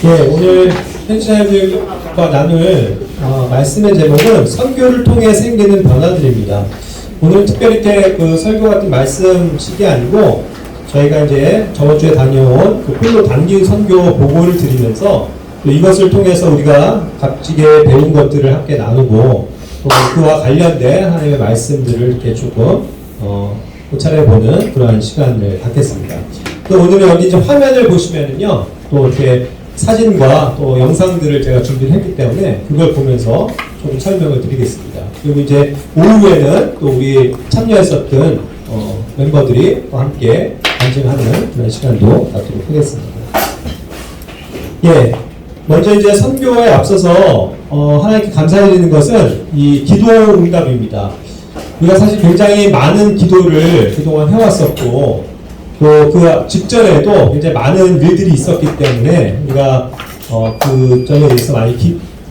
네, 오늘 현지자들과 나눌 말씀의 제목은 선교를 통해 생기는 변화들입니다. 오늘 특별히 이렇게 그 설교 같은 말씀식이 아니고 저희가 이제 저번 주에 다녀온 그 필로 단기 선교 보고를 드리면서 이것을 통해서 우리가 값지게 배운 것들을 함께 나누고 또 그와 관련된 하나님의 말씀들을 이렇게 조금 고찰해보는 그러한 시간을 갖겠습니다. 또 오늘은 여기 이제 화면을 보시면은요, 또 이렇게 사진과 또 영상들을 제가 준비를 했기 때문에 그걸 보면서 조금 설명을 드리겠습니다. 그리고 이제 오후에는 또 우리 참여했었던 멤버들이 또 함께 간증하는 그런 시간도 갖도록 하겠습니다. 예, 먼저 이제 선교에 앞서서 하나님께 감사드리는 것은 이 기도 응답입니다. 우리가 사실 굉장히 많은 기도를 그동안 해왔었고 또 그 직전에도 굉장히 많은 일들이 있었기 때문에 우리가 그 점에 대해서 많이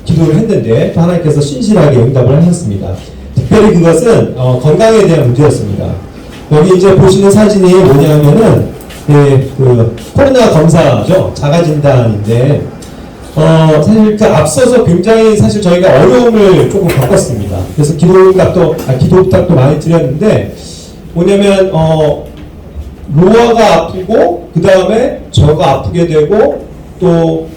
기도를 했는데 또 하나님께서 신실하게 응답을 하셨습니다. 특별히 그것은 건강에 대한 문제였습니다. 여기 이제 보시는 사진이 뭐냐면은 그 코로나 검사죠. 자가진단인데 사실 그 앞서서 굉장히 사실 저희가 어려움을 조금 겪었습니다. 그래서 기도 부탁도 많이 드렸는데 뭐냐면 로아가 아프고 그 다음에 저가 아프게 되고 또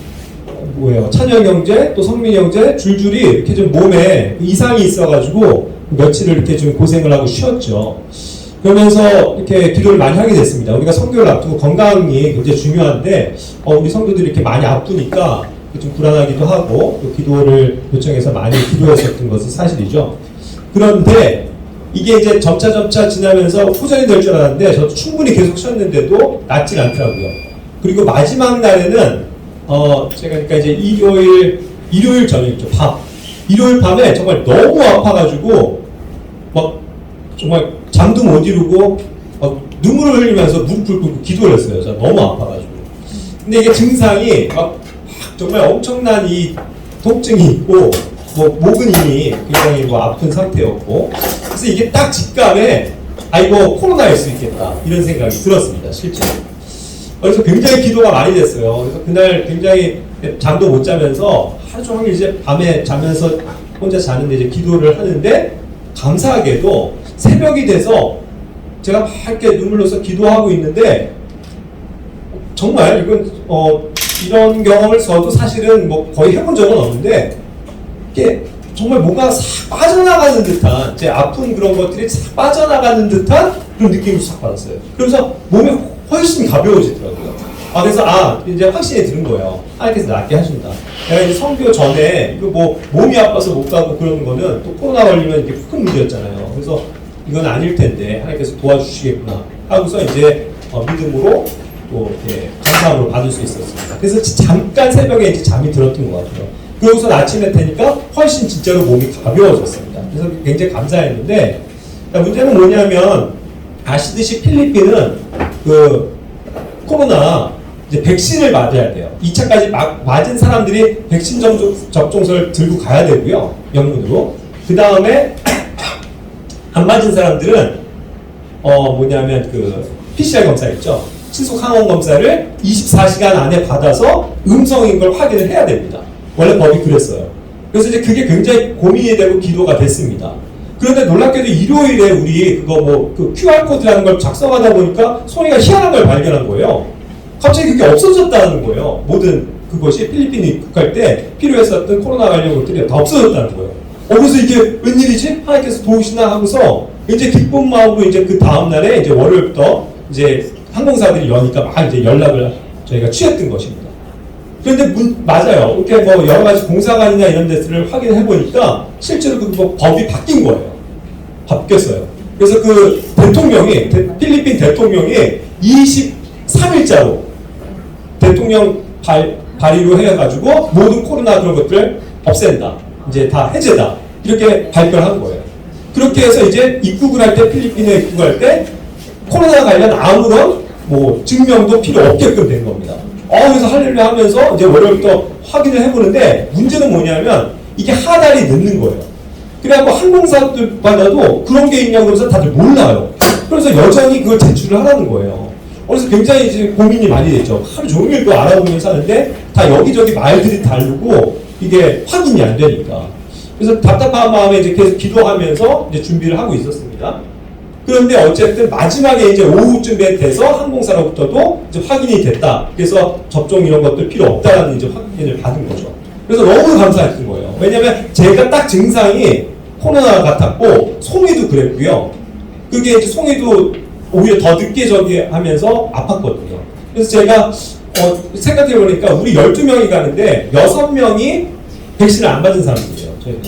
찬영 형제 또 성민 형제 줄줄이 이렇게 좀 몸에 이상이 있어가지고 며칠을 이렇게 좀 고생을 하고 쉬었죠. 그러면서 이렇게 기도를 많이 하게 됐습니다. 우리가 선교를 앞두고 건강이 굉장히 중요한데 우리 성도들이 이렇게 많이 아프니까 좀 불안하기도 하고 또 기도를 요청해서 많이 기도했었던 것은 사실이죠. 그런데 이게 이제 점차 지나면서 호전이 될 줄 알았는데 저도 충분히 계속 쉬었는데도 낫질 않더라고요. 그리고 마지막 날에는 제가 그러니까 이제 일요일 저녁이죠. 일요일 밤에 정말 너무 아파가지고 막 정말 잠도 못 이루고 눈물을 흘리면서 무릎을 꿇고 기도를 했어요. 제가 너무 아파가지고. 근데 이게 증상이 막 정말 엄청난 이 통증이 있고 목은 이미 굉장히 아픈 상태였고 그래서 이게 딱 직감에 이거 코로나일 수 있겠다 이런 생각이 들었습니다. 실제로. 그래서 굉장히 기도가 많이 됐어요. 그래서 그날 굉장히 잠도 못 자면서 하루 종일 이제 밤에 자면서 혼자 자는데 이제 기도를 하는데 감사하게도 새벽이 돼서 제가 막 이렇게 눈물로서 기도하고 있는데 정말 이건 이런 경험을 저도 사실은 거의 해본 적은 없는데 이게 정말 뭔가 싹 빠져나가는 듯한 제 아픈 그런 것들이 싹 빠져나가는 듯한 그런 느낌을 싹 받았어요. 그러면서 몸이 훨씬 가벼워지더라고요. 그래서 이제 확신이 드는 거예요. 하나님께서 낫게 하신다. 내가 이제 선교 전에 이거 몸이 아파서 못 가고 그러는 거는 또 코로나 걸리면 이게 큰 문제였잖아요. 그래서 이건 아닐 텐데 하나님께서 도와주시겠구나 하고서 이제 믿음으로 또 이렇게 감사함으로 받을 수 있었습니다. 그래서 잠깐 새벽에 이제 잠이 들었던 것 같아요. 그러고서 아침에 되니까 훨씬 진짜로 몸이 가벼워졌습니다. 그래서 굉장히 감사했는데 문제는 뭐냐면 아시듯이 필리핀은 그 코로나 이제 백신을 맞아야 돼요. 2차까지 맞은 사람들이 백신 접종서를 들고 가야 되고요. 영문으로. 그 다음에 안 맞은 사람들은 뭐냐면 그 PCR 검사 있죠. 신속 항원 검사를 24시간 안에 받아서 음성인 걸 확인을 해야 됩니다. 원래 법이 그랬어요. 그래서 이제 그게 굉장히 고민이 되고 기도가 됐습니다. 그런데 놀랍게도 일요일에 우리 그 QR코드라는 걸 작성하다 보니까 소리가 희한한 걸 발견한 거예요. 갑자기 그게 없어졌다는 거예요. 모든 그것이 필리핀에 입국할 때 필요했었던 코로나 관련 것들이 다 없어졌다는 거예요. 그래서 이게 웬일이지? 하나님께서 도우시나 하고서 이제 기쁜 마음으로 이제 그 다음날에 이제 월요일부터 이제 항공사들이 여니까 막 이제 연락을 저희가 취했던 것입니다. 그런데 맞아요. 이렇게 여러 가지 공사관이나 이런 데를 확인해 보니까 실제로 법이 바뀐 거예요. 바뀌었어요. 그래서 그 대통령이 필리핀 대통령이 23일자로 대통령 발의로 해가지고 모든 코로나 그런 것들을 없앤다. 이제 다 해제다. 이렇게 발표를 한 거예요. 그렇게 해서 이제 입국을 할 때 필리핀에 입국할 때 코로나 관련 아무런 증명도 필요 없게끔 된 겁니다. 그래서 할렐루야 하면서 이제 월요일부터 확인을 해보는데 문제는 뭐냐면 이게 하달이 늦는 거예요. 그래갖고 항공사들마다도 그런 게 있냐고 그래서 다들 몰라요. 그래서 여전히 그걸 제출을 하라는 거예요. 그래서 굉장히 이제 고민이 많이 됐죠. 하루 종일 또 알아보면서 하는데 다 여기저기 말들이 다르고 이게 확인이 안 되니까. 그래서 답답한 마음에 이제 계속 기도하면서 이제 준비를 하고 있었습니다. 그런데 어쨌든 마지막에 이제 오후쯤에 돼서 항공사로부터도 이제 확인이 됐다. 그래서 접종 이런 것들 필요 없다라는 이제 확인을 받은 거죠. 그래서 너무 감사했던 거예요. 왜냐면 제가 딱 증상이 코로나 같았고 송이도 그랬고요. 그게 이제 송이도 오히려 더 늦게 저기 하면서 아팠거든요. 그래서 제가 생각해보니까 우리 12명이 가는데 6명이 백신을 안 받은 사람들이에요. 저희는.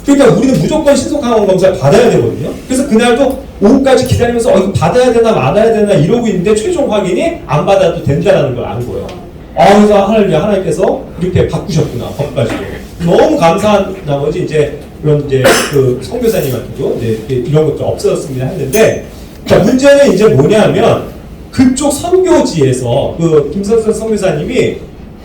그러니까 우리는 무조건 신속항원 검사를 받아야 되거든요. 그래서 그날도 오후까지 기다리면서 이거 받아야 되나 말아야 되나 이러고 있는데 최종 확인이 안 받아도 된다는 걸 안 거예요. 그래서 하나님께서 이렇게 바꾸셨구나, 법까지도. 너무 감사한 나머지 이제 그런 이제 그 선교사님한테도 이제 이런 것도 없어졌습니다 했는데, 자, 문제는 이제 뭐냐면 그쪽 선교지에서 그 김선선 선교사님이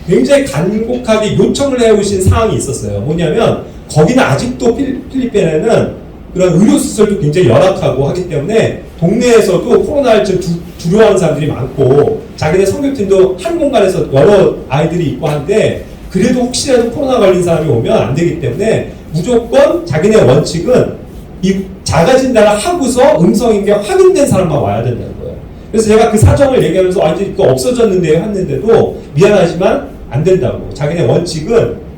굉장히 간곡하게 요청을 해오신 사항이 있었어요. 뭐냐면 거기는 아직도 필리핀에는 그런 의료시설도 굉장히 열악하고 하기 때문에 동네에서도 코로나를 좀 두려워하는 사람들이 많고 자기네 선교팀도 한 공간에서 여러 아이들이 있고 한데 그래도 혹시라도 코로나 걸린 사람이 오면 안 되기 때문에 무조건 자기네 원칙은 이 자가진단을 하고서 음성인 게 확인된 사람만 와야 된다는 거예요. 그래서 제가 그 사정을 얘기하면서 이제 이거 없어졌는데 했는데도 미안하지만 안 된다고. 자기네 원칙은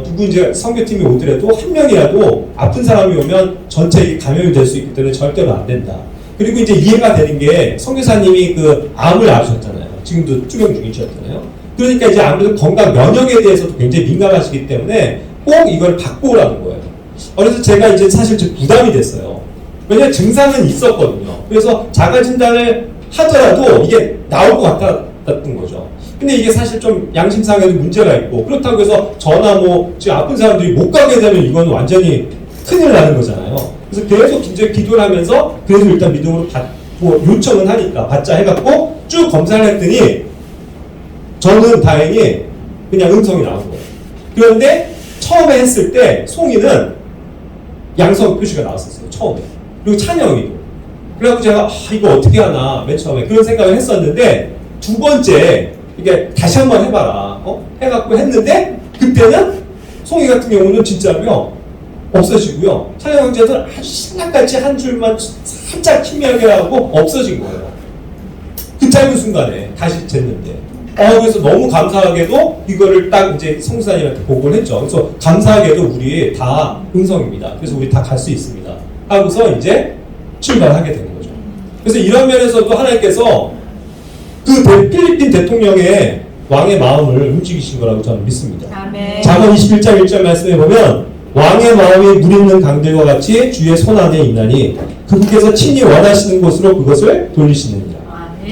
누구 이제 선교팀이 오더라도 한 명이라도 아픈 사람이 오면 전체 감염이 될 수 있기 때문에 절대로 안 된다. 그리고 이제 이해가 되는 게 선교사님이 그 암을 앓으셨잖아요. 지금도 투병 중이셨잖아요. 그러니까 이제 아무래도 건강 면역에 대해서도 굉장히 민감하시기 때문에 꼭 이걸 바꿔 오라는 거예요. 그래서 제가 이제 사실 좀 부담이 됐어요. 왜냐면 증상은 있었거든요. 그래서 자가진단을 하더라도 이게 나올 것 같았던 거죠. 근데 이게 사실 좀 양심상에도 문제가 있고 그렇다고 해서 저나 뭐 지금 아픈 사람들이 못 가게 되면 이건 완전히 큰일 나는 거잖아요. 그래서 계속 이제 기도를 하면서 그래도 일단 믿음으로 받고 요청은 하니까 받자 해갖고 쭉 검사를 했더니 저는 다행히 그냥 음성이 나온 거예요. 그런데 처음에 했을 때 송이는 양성 표시가 나왔었어요. 처음에. 그리고 찬영이도. 그래갖고 제가 이거 어떻게 하나 맨 처음에 그런 생각을 했었는데 두 번째 이게 다시 한번 해봐라. 해갖고 했는데 그때는 송이 같은 경우는 진짜로요 없어지고요. 찬영 형제는 아주 신랑같이 한 줄만 살짝 희미하게 하고 없어진 거예요. 그 짧은 순간에 다시 쟀는데. 그래서 너무 감사하게도 이거를 딱 이제 성수사님한테 보고를 했죠. 그래서 감사하게도 우리 다 음성입니다. 그래서 우리 다 갈 수 있습니다. 하고서 이제 출발하게 된 거죠. 그래서 이런 면에서도 하나님께서 그 필리핀 대통령의 왕의 마음을 움직이신 거라고 저는 믿습니다. 아멘. 잠언 21장 1절 말씀에 보면 왕의 마음이 물 있는 강들과 같이 주의 손 안에 있나니 그분께서 친히 원하시는 곳으로 그것을 돌리시느니라.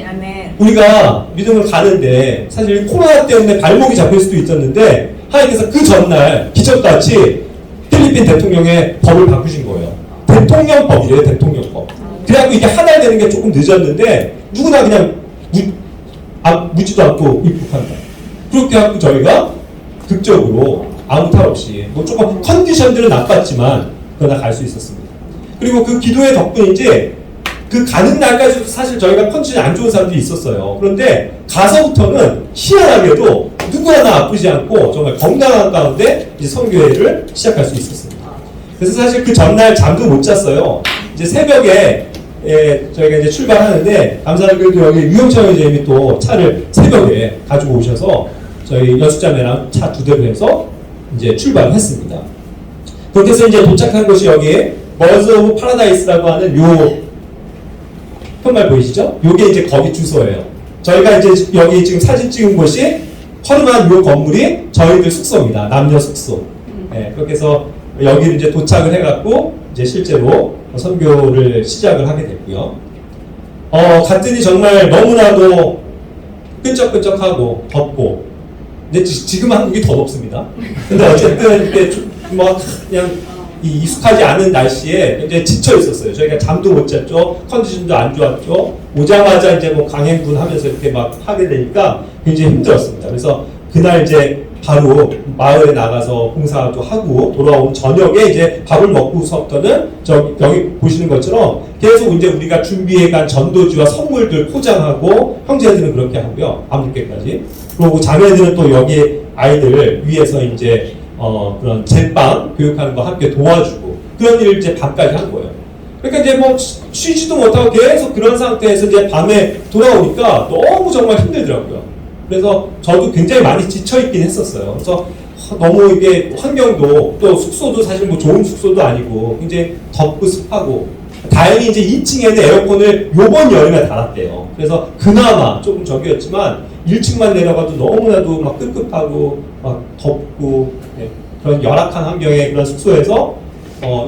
아멘. 우리가 믿음을 가는데 사실 코로나 때문에 발목이 잡힐 수도 있었는데 하나님께서 그 전날 기적같이 필리핀 대통령의 법을 바꾸신 거예요. 대통령법이래요. 대통령법. 그래갖고 이게 한 달 되는 게 조금 늦었는데 누구나 그냥 묻지도 않고 입국한다. 그렇게 해갖고 저희가 극적으로 아무 탈 없이 뭐 조금 컨디션들은 나빴지만 그러나 갈 수 있었습니다. 그리고 그 기도의 덕분인지 그 가는 날까지도 사실 저희가 컨디션이 안 좋은 사람들이 있었어요. 그런데 가서부터는 희한하게도 누구 하나 아프지 않고 정말 건강한 가운데 이제 선교회를 시작할 수 있었습니다. 그래서 사실 그 전날 잠도 못 잤어요. 이제 새벽에 저희가 이제 출발하는데 감사하게도 여기 유영철 선생님이 또 차를 새벽에 가지고 오셔서 저희 연수자매랑 차 2대로 해서 이제 출발을 했습니다. 그렇게 해서 이제 도착한 곳이 여기 버즈 오브 파라다이스라고 하는 요 편말 보이시죠? 요게 이제 거기 주소예요. 저희가 이제 여기 지금 사진 찍은 곳이 허름한 요 건물이 저희들 숙소입니다. 남녀 숙소. 그렇게 해서 여기를 이제 도착을 해갖고 이제 실제로 선교를 시작을 하게 됐고요. 갔더니 정말 너무나도 끈적끈적하고 덥고, 근데 지금 한국이 더 덥습니다. 근데 어쨌든 이렇게 뭐 그냥 익숙하지 않은 날씨에 굉장히 지쳐 있었어요. 저희가 잠도 못 잤죠. 컨디션도 안 좋았죠. 오자마자 이제 뭐 강행군 하면서 이렇게 막 하게 되니까 굉장히 힘들었습니다. 그래서 그날 이제 바로 마을에 나가서 봉사도 하고 돌아온 저녁에 이제 밥을 먹고서부터는 여기 보시는 것처럼 계속 이제 우리가 준비해간 전도지와 선물들 포장하고 형제들은 그렇게 하고요. 밤늦게까지. 그리고 자매들은 또 여기 아이들 위해서 이제 그런 제빵 교육하는 거 함께 도와주고 그런 일을 이제 밤까지 한 거예요. 그러니까 이제 뭐 쉬지도 못하고 계속 그런 상태에서 이제 밤에 돌아오니까 너무 정말 힘들더라고요. 그래서 저도 굉장히 많이 지쳐있긴 했었어요. 그래서 너무 이게 환경도 또 숙소도 사실 뭐 좋은 숙소도 아니고 굉장히 덥고 습하고 다행히 이제 2층에는 에어컨을 요번 여름에 달았대요. 그래서 그나마 조금 저기였지만 1층만 내려가도 너무나도 막 끄급하고 막 덥고 그런 열악한 환경의 그런 숙소에서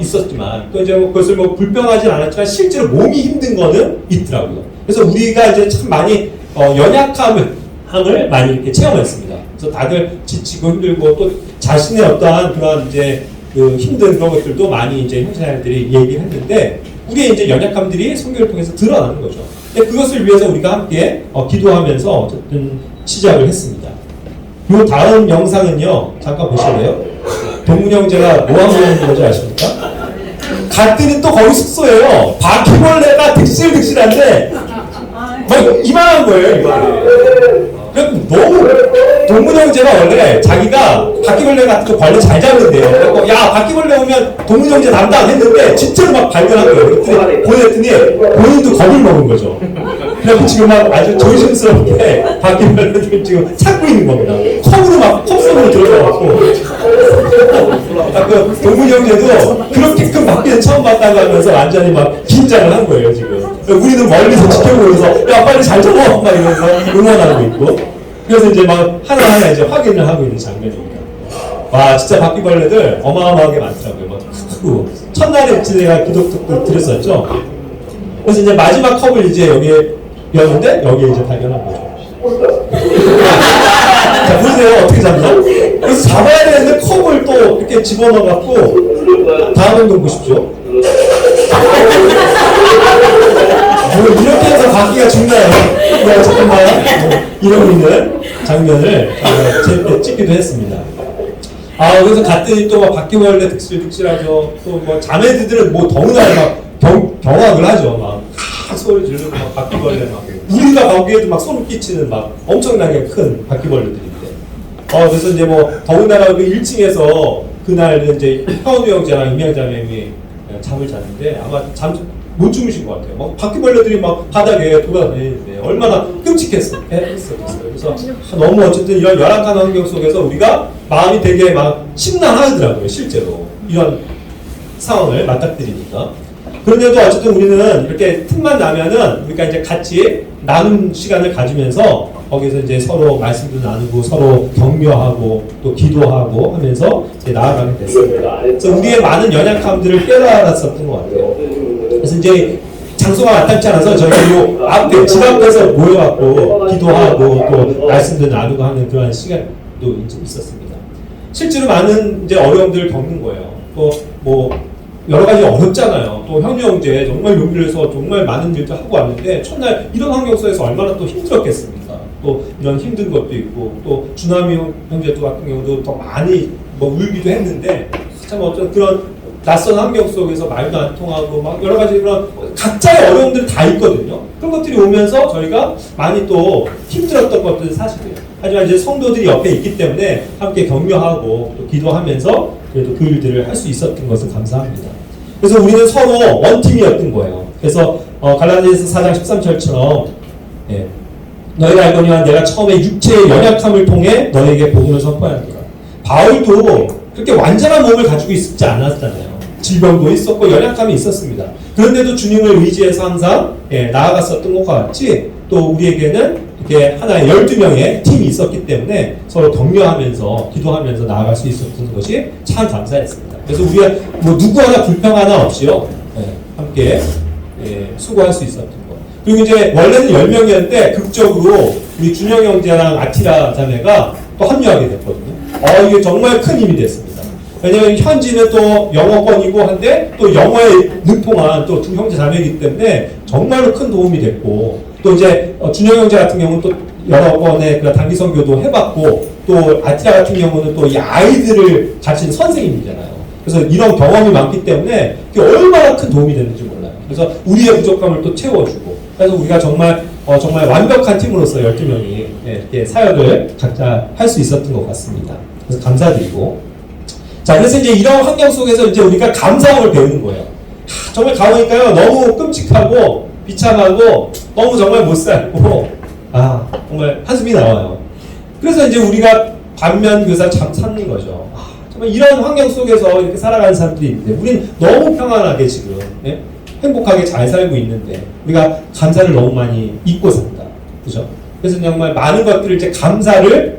있었지만 또 이제 뭐 그것을 뭐 불평하진 않았지만 실제로 몸이 힘든 거는 있더라고요. 그래서 우리가 이제 참 많이 연약함을 많이 이렇게 체험했습니다. 그래서 다들 지치고 힘들고 또 자신의 어떠한 그런 이제 그 힘든 그런 것들도 많이 이제 형제자매들이 얘기를 했는데 우리의 이제 연약함들이 성경을 통해서 드러나는 거죠. 그것을 위해서 우리가 함께 기도하면서 어쨌든 시작을 했습니다. 이 다음 영상은요, 잠깐 보실래요? 동문 형제가 뭐 하고 있는 건지 아십니까? 갔더니 또 거기 숙소예요. 바퀴벌레가 득실득실한데 막 이만한 거예요, 이만해. 너무 동문 형제가 원래 자기가 바퀴벌레 같은 거 벌레 잘 잡는데요. 그래서 야 바퀴벌레 오면 동문 형제 담당 했는데 진짜로 막 발견한 거예요. 그랬더니 보냈더니 본인도 겁을 먹은 거죠. 그래서 지금 막 아주 조심스럽게 바퀴벌레를 지금 찾고 있는 겁니다. 컵으로 막 컵속으로 들어가고 그 동문 형제도 그렇게 큰 바퀴는 처음 봤다고 하면서 완전히 막 긴장을 한 거예요 지금. 우리는 멀리서 지켜보면서 야 빨리 잘 잡아 막 이러면서 응원하고 있고. 그래서 이제 막 하나하나 이제 확인을 하고 있는 장면입니다. 와 진짜 바퀴벌레들 어마어마하게 많더라고요. 막 크고 첫날에 제가 기독도 드렸었죠. 그래서 이제 마지막 컵을 이제 여기에 였는데 여기에 이제 발견한 거죠. 자 보세요 어떻게 잡나? 그래서 잡아야 되는데 컵을 또 이렇게 집어넣어갖고 다음 행동 보십시오. 이렇게 해서 바퀴가 죽나요? 잠깐만 이러고 있는 장면을 재밌게 찍기도 했습니다. 그래서 갔더니 또 막 바퀴벌레 득실득실하죠. 또 뭐 자매들은 뭐 더구나 막 경악을 하죠. 막 소리 지르고 막 바퀴벌레 막 우리가 거기에도 막 소름 끼치는 막 엄청나게 큰 바퀴벌레들인데. 그래서 이제 뭐 더군다나 그 1층에서 그날 이제 현우 형제랑 임양자매님이 잠을 잤는데 아마 못 주무신 것 같아요. 막 바퀴벌레들이 막 바닥에 돌아다니는데 얼마나 끔찍했어요. 그래서 너무 어쨌든 이런 열악한 환경 속에서 우리가 마음이 되게 막 심란하더라고요. 실제로 이런 상황을 맞닥뜨리니까. 그런데도 어쨌든 우리는 이렇게 틈만 나면은 우리가 이제 같이 나눔 시간을 가지면서 거기서 이제 서로 말씀도 나누고 서로 격려하고 또 기도하고 하면서 이제 나아가게 됐습니다. 그래서 우리의 많은 연약함들을 깨달았었던 것 같아요. 그래서 이제 장소가 마땅치 않아서 저희 요 앞에 집 앞에서 모여갖고 기도하고 또 말씀도 나누고 하는 그런 시간도 이제 있었습니다. 실제로 많은 이제 어려움들을 겪는 거예요. 또 뭐 여러 가지 어렵잖아요. 또 현우 형제 정말 용기를 내서 정말 많은 일도 하고 왔는데 첫날 이런 환경 속에서 얼마나 또 힘들었겠습니까? 또 이런 힘든 것도 있고 또 주남이 형제도 같은 경우도 더 많이 뭐 울기도 했는데 참 어떤 그런 낯선 환경 속에서 말도 안 통하고 막 여러 가지 그런 각자의 어려움들이 다 있거든요. 그런 것들이 오면서 저희가 많이 또 힘들었던 것들은 사실이에요. 하지만 이제 성도들이 옆에 있기 때문에 함께 격려하고 또 기도하면서 그래도 그 일들을 할 수 있었던 것을 감사합니다. 그래서 우리는 서로 원팀이었던 거예요. 그래서 갈라디아서 4장 13절처럼 너희가 알거니와 내가 처음에 육체의 연약함을 통해 너에게 복음을 선포하였노라. 바울도 그렇게 완전한 몸을 가지고 있지 않았잖아요. 질병도 있었고 연약함이 있었습니다. 그런데도 주님을 의지해서 항상 나아갔었던 것과 같이 또 우리에게는 이렇게 하나의 12명의 팀이 있었기 때문에 서로 격려하면서 기도하면서 나아갈 수 있었던 것이 참 감사했습니다. 그래서 우리가 뭐 누구 하나 불평 하나 없이요 함께 수고할 수 있었던 것. 그리고 이제 원래는 10명이었는데 극적으로 우리 준영 형제랑 아티라 자매가 또 합류하게 됐거든요. 이게 정말 큰 힘이 됐습니다. 왜냐면 현지는 또 영어권이고 한데 또 영어에 능통한 또 두 형제 자매이기 때문에 정말로 큰 도움이 됐고 또 이제 준영 형제 같은 경우는 또 여러 번의 그 단기 선교도 해봤고 또 아티라 같은 경우는 또 이 아이들을 가르치는 선생님이잖아요. 그래서 이런 경험이 많기 때문에 그게 얼마나 큰 도움이 되는지 몰라요. 그래서 우리의 부족함을 또 채워주고, 그래서 우리가 정말 완벽한 팀으로서 12명이 이렇게 사역을 각자 할 수 있었던 것 같습니다. 그래서 감사드리고, 자, 그래서 이제 이런 환경 속에서 이제 우리가 감사함을 배우는 거예요. 정말 가보니까요, 너무 끔찍하고 비참하고 너무 정말 못 살고, 정말 한숨이 나와요. 그래서 이제 우리가 반면교사 참 삼는 거죠. 정말 이런 환경 속에서 이렇게 살아가는 사람들이 있는데, 우린 너무 평안하게 지금 행복하게 잘 살고 있는데 우리가 감사를 너무 많이 잊고 산다. 그죠? 그래서 정말 많은 것들을 이제 감사를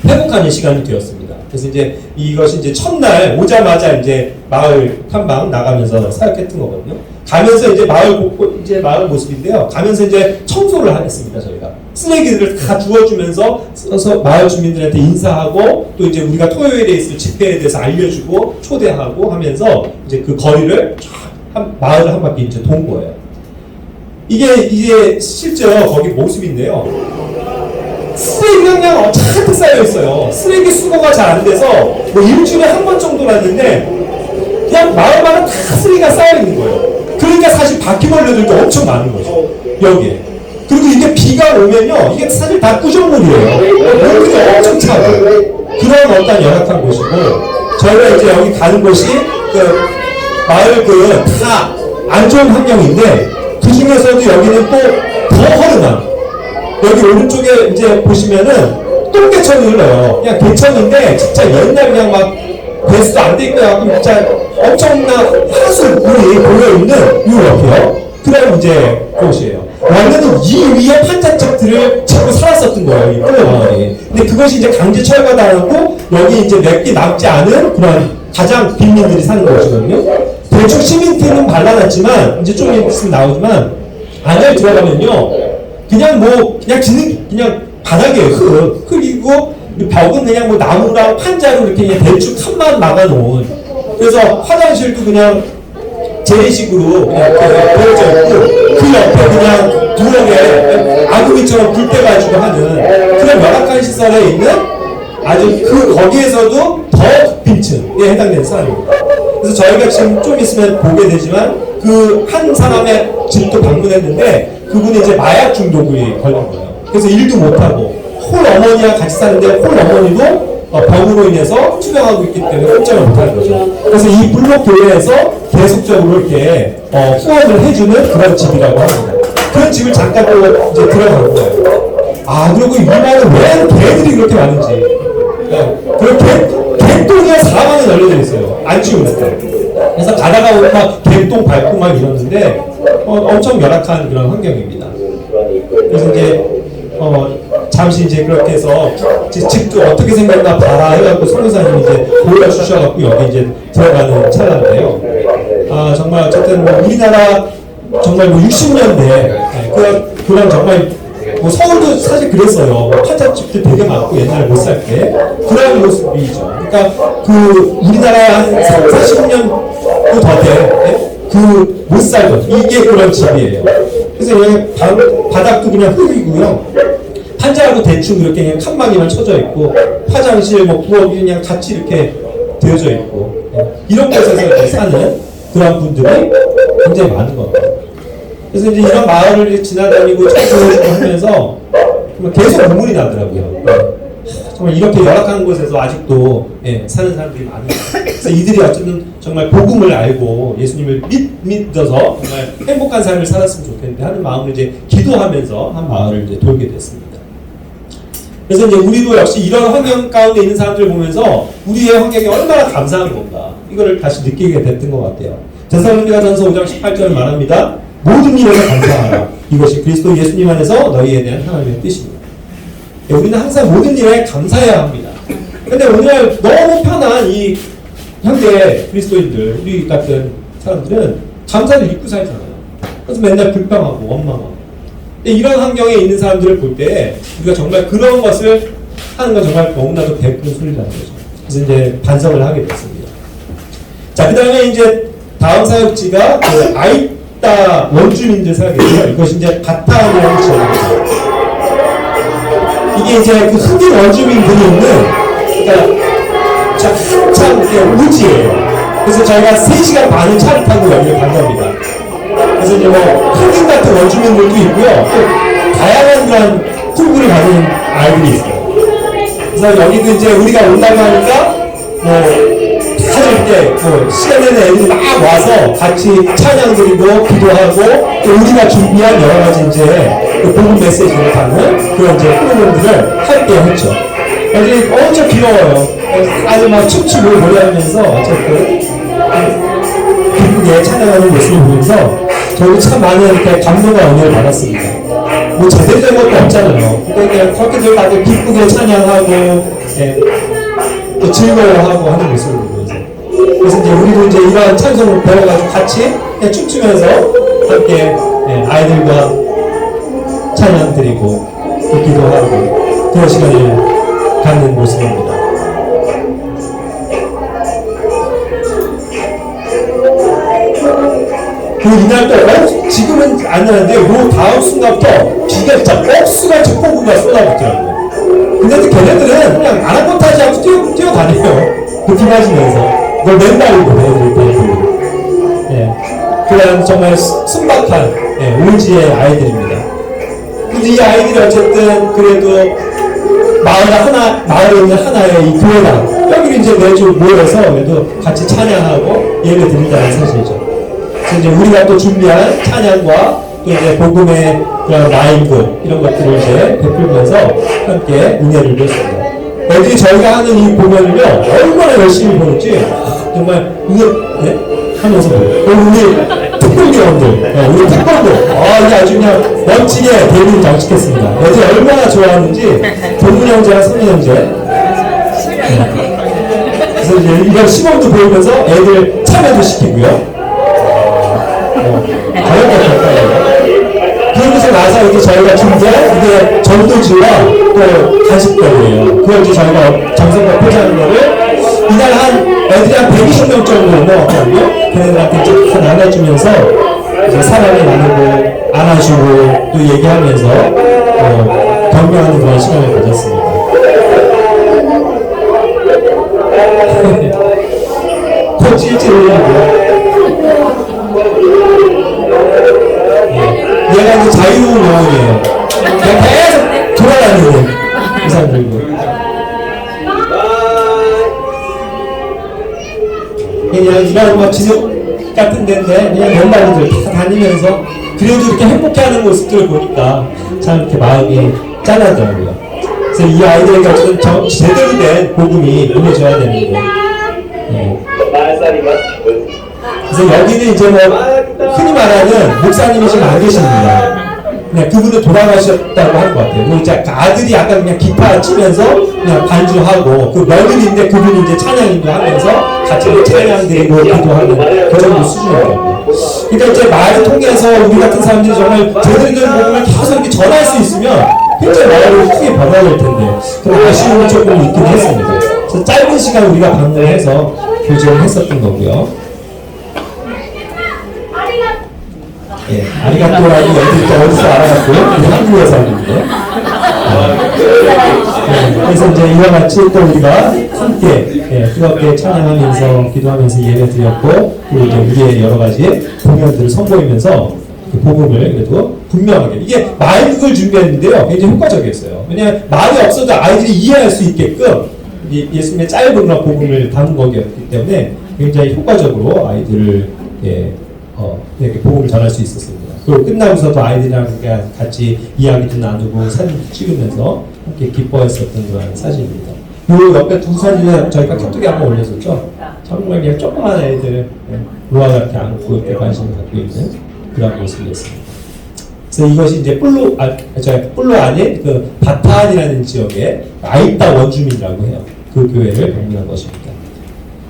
회복하는 시간이 되었습니다. 그래서 이제 이것이 이제 첫날 오자마자 이제 마을 탐방 나가면서 사역했던 거거든요. 가면서 이제 마을 모습인데요. 가면서 이제 청소를 하겠습니다. 저희가 쓰레기들을 다 주워주면서 마을 주민들한테 인사하고, 또 이제 우리가 토요일에 있을 집회에 대해서 알려주고 초대하고 하면서 이제 그 거리를 마을을 한 바퀴 이제 돈 거예요. 이게 실제 거기 모습인데요. 쓰레기가 그냥 차곡 쌓여 있어요. 쓰레기 수거가 잘 안 돼서 뭐 일주일에 한 번 정도 났는데 그냥 마을마다 다 쓰레기가 쌓여 있는 거예요. 그러니까 사실 바퀴벌레들도 엄청 많은 거죠. 여기에. 그리고 이게 비가 오면요, 이게 사실 다 구정물이에요. 물이 엄청 차고. 그런 어떤 열악한 곳이고, 저희가 이제 여기 가는 곳이 마을 다 안 좋은 환경인데, 그 중에서도 여기는 또 더 허름한, 여기 오른쪽에 이제 보시면은 똥개천이 흘러요. 그냥 개천인데 진짜 옛날 그냥 막 배수도 안 돼 있고 진짜 엄청난 하수물이 고여있는 이 옆이요. 그런 이제 곳이에요. 원래는 이 위에 판잣집들을 짓고 살았었던 거예요, 이 꿀 마을이. 근데 그것이 이제 강제 철거당하고 여기 이제 몇 개 남지 않은 그런 가장 빈민들이 사는 곳이거든요. 대충 시멘트는 발라놨지만 이제 좀 있으면 나오지만 안에 들어가면요, 그냥 짓는 그냥 바닥이에요. 흙이고 벽은 그냥 뭐 나무랑 판자로 이렇게 그냥 대충 칸만 막아놓은. 그래서 화장실도 그냥 재래식으로 그냥 이렇게 되어져 있고, 그 옆에 그냥 두렁에 아구미처럼 불 떼가지고 하는 그런 열악한 시설에 있는 아주 거기에서도 더 빈층에 해당되는 사람입니다. 그래서 저희가 지금 좀 있으면 보게 되지만 그 한 사람의 집도 방문했는데 그분이 이제 마약 중독이 걸린 거예요. 그래서 일도 못하고 홀 어머니와 같이 사는데 홀 어머니도 병으로 인해서 투병하고 있기 때문에 꼼짝을 못하는 거죠. 그래서 이 블록 교회에서 계속적으로 이렇게 후원을 해주는 그런 집이라고 합니다. 그런 집을 잠깐 또 이제 들어간 거예요. 그리고 이 마을은 왜 개들이 그렇게 많은지. 그렇게 개똥이 4만 원 널려져 있어요. 안 치우니까. 그래서 가다가 보면 막 개똥 밟고 막 이러는데 엄청 열악한 그런 환경입니다. 그래서 이제 잠시 이제 그렇게 해서 집도 어떻게 생겼나 봐라 해갖고 선교사님이 이제 보여주셔갖고 여기 이제 들어가는 찰나인데요. 정말 어쨌든 뭐 우리나라 정말 뭐 60년대 그런 정말 뭐 서울도 사실 그랬어요. 판잣집들 되게 많고 옛날에 못 살 때 그런 모습이죠. 그러니까 그 우리나라에 한 40년도 더 돼. 그 못 살던 이게 그런 집이에요. 그래서 여기 바닥도 그냥 흙이고요. 판자하고 대충 이렇게 그냥 칸막이만 쳐져 있고, 화장실 뭐 부엌이 그냥 같이 이렇게 되어져 있고, 이런 곳에서 이렇게 사는 그런 분들이 굉장히 많은 것 같아요. 그래서 이제 이런 마을을 지나다니고 청소해주고 하면서 계속 눈물이 나더라고요. 정말 이렇게 열악한 곳에서 아직도 사는 사람들이 많은 것 같아요. 그래서 이들이 어쨌든 정말 복음을 알고 예수님을 믿어서 정말 행복한 삶을 살았으면 좋겠는데 하는 마음을 이제 기도하면서 한 마을을 이제 돌게 됐습니다. 그래서 이제 우리도 역시 이런 환경 가운데 있는 사람들을 보면서 우리의 환경이 얼마나 감사한 건가, 이거를 다시 느끼게 됐던 것 같아요. 데살로니가전서 5장 18절을 말합니다. 모든 일에서 감사하라. 이것이 그리스도 예수님 안에서 너희에 대한 하나님의 뜻입니다. 우리는 항상 모든 일에 감사해야 합니다. 근데 오늘 너무 편한 이 현대 그리스도인들, 우리 같은 사람들은 감사를 잊고 살잖아요. 그래서 맨날 불평하고 원망하고. 이런 환경에 있는 사람들을 볼 때 우리가 정말 그런 것을 하는 건 정말 너무나도 베푸는 소리라는 거죠. 그래서 이제 반성을 하게 됐습니다. 자, 그 다음에 이제 다음 사역지가 그 아이따 원주민들 사역이에요. 이것이 이제 바타이라는 지역입니다. 이게 이제 그 흑인 원주민들이 있는, 그러니까 한참 우지예요. 그래서 저희가 3시간 반을 차를 타고 여기를 간 겁니다. 그래서 이제 뭐 흑인 같은 원주민들도 있고요. 또 다양한 그런 풍부를 가진 아이들이 있어요. 그래서 여기도 이제 우리가 온다고 하니까 뭐 다들 이렇게 뭐 시간 내는 애들이 막 와서 같이 찬양 드리고 기도하고 또 우리가 준비한 여러 가지 이제 그 복음 메시지를 담는 그런 이제 프로그램들을 함께 했죠. 애들이 엄청 귀여워요. 아주 막 춤추고 노래하면서 어쨌든 기쁘게 찬양하는 모습을 보면서 저도 참 많은 이렇게 감동과 은혜를 받았습니다. 뭐 제대로 된 것도 없잖아요. 근데 그냥 그렇게들 다들 기쁘게 찬양하고, 예, 또 즐거워하고 하는 모습을 보면서. 그래서 이제 우리도 이제 이러한 찬송을 배워가지고 같이 춤추면서 함께, 예, 아이들과 찬양 드리고 또 기도하고 그런 시간을 갖는 모습입니다. 그 이날 또 지금은 안 나는데 그 다음 순간부터 비가 진짜 억수같이 폭우가 쏟아붓더라고요. 근데 또 걔네들은 그냥 아랑곳하지 않고 뛰어다녀요. 그 비 맞으면서 너 맨발이고 애들이 예, 그런 정말 순박한, 예, 오지의 아이들입니다. 근데 이 아이들이 어쨌든 그래도 마을에 있는 하나의 이 교회당 여기를 이제 매주 모여서 그래도 같이 찬양하고 예배 드린다는 사실이죠. 그래서 이제 우리가 또 준비한 찬양과 또 이제 복음의 그런 라인들 이런 것들을 이제 베풀면서 함께 은혜를 누렸습니다. 애들이 저희가 하는 이 공연을요 얼마나 열심히 보는지 정말 네? 하면서 우리 특공대원들, 우리 특공대, 이게 아주 그냥 멋지게 데뷔를 장식했습니다. 애들이 얼마나 좋아하는지 동문 형제랑 성민 형제. 네. 그래서 이제 이런 시범도 보이면서 애들 참여도 시키고요. 그러면서 나서 이제 저희가 준비한 이게 전도지와 또 간식거리예요. 그걸 이제 저희가 정성껏 포장하는 거를 이날 애들이 한 120명 정도 넘어왔거든요. 걔네들한테 쫙 나눠주면서 이제 사랑을 나누고 안아주고 또 얘기하면서 격려하는 그런 시간을 가졌습니다. 코 찔찔하고 얘가 이제 자유로운 영혼이에요. 그냥 계속 돌아다니는 이 사람들이고. 그냥 이런 뭐 지역 같은 데인데 그냥 연말들 다 다니면서 그래도 이렇게 행복해하는 모습들을 보니까 참 이렇게 마음이 짠하더라고요. 그래서 이 아이들에게 어쨌든 제대로 된 복음이 보내줘야 되는데. 네. 그래서 여기는 이제 뭐 흔히 말하는 목사님이 지금 안 계십니다. 그냥 그분은 돌아가셨다고 하는 것 같아요. 그 이제 아들이 약간 그냥 기타 치면서 그냥 반주하고 그 며느리인데 그분이 이제 찬양인도 하면서 같이 찬양 드리고 기도하는 그 정도 수준이거든요. 그러니까 이제 말을 통해서 우리 같은 사람들이 정말 제대로 된 복음을 계속 이렇게 전할 수 있으면 굉장히 마을을 크게 변화될 텐데 그런 아쉬움이 조금 있긴 했습니다. 그래서 짧은 시간 우리가 방문해서 교제를 했었던 거고요. 예, 아리가또라는 애들이 또 어디서 알아갔고요? 한국에 사는데. 그래서 이제 이와 같이 또 우리가 함께 뜨겁게 찬양하면서 기도하면서 예배 드렸고 그리고 이제 우리의 여러 가지 공연들을 선보이면서 그 복음을 그래도 분명하게 이게 마이크를 준비했는데요 굉장히 효과적이었어요. 왜냐하면 말이 없어도 아이들이 이해할 수 있게끔 예수님의 짧은 그런 복음을 담은 거였기 때문에 굉장히 효과적으로 아이들을 이렇게 복음을 전할 수 있었습니다. 그리고 끝나고서도 아이들이랑 같이 이야기도 나누고 사진도 찍으면서 함께 기뻐했었던 그런 사진입니다. 요 옆에 두 사진은 저희가 카톡에 한번 올렸었죠. 정말 그냥 조그만 애들 노아 같게 안고 이렇게 관심을 갖고 있는 그런 모습이었습니다. 그래서 이것이 이제 뿔로 아닌 그 바탄이라는 지역의 아이따 원주민이라고 해요. 그 교회를 방문한 것입니다.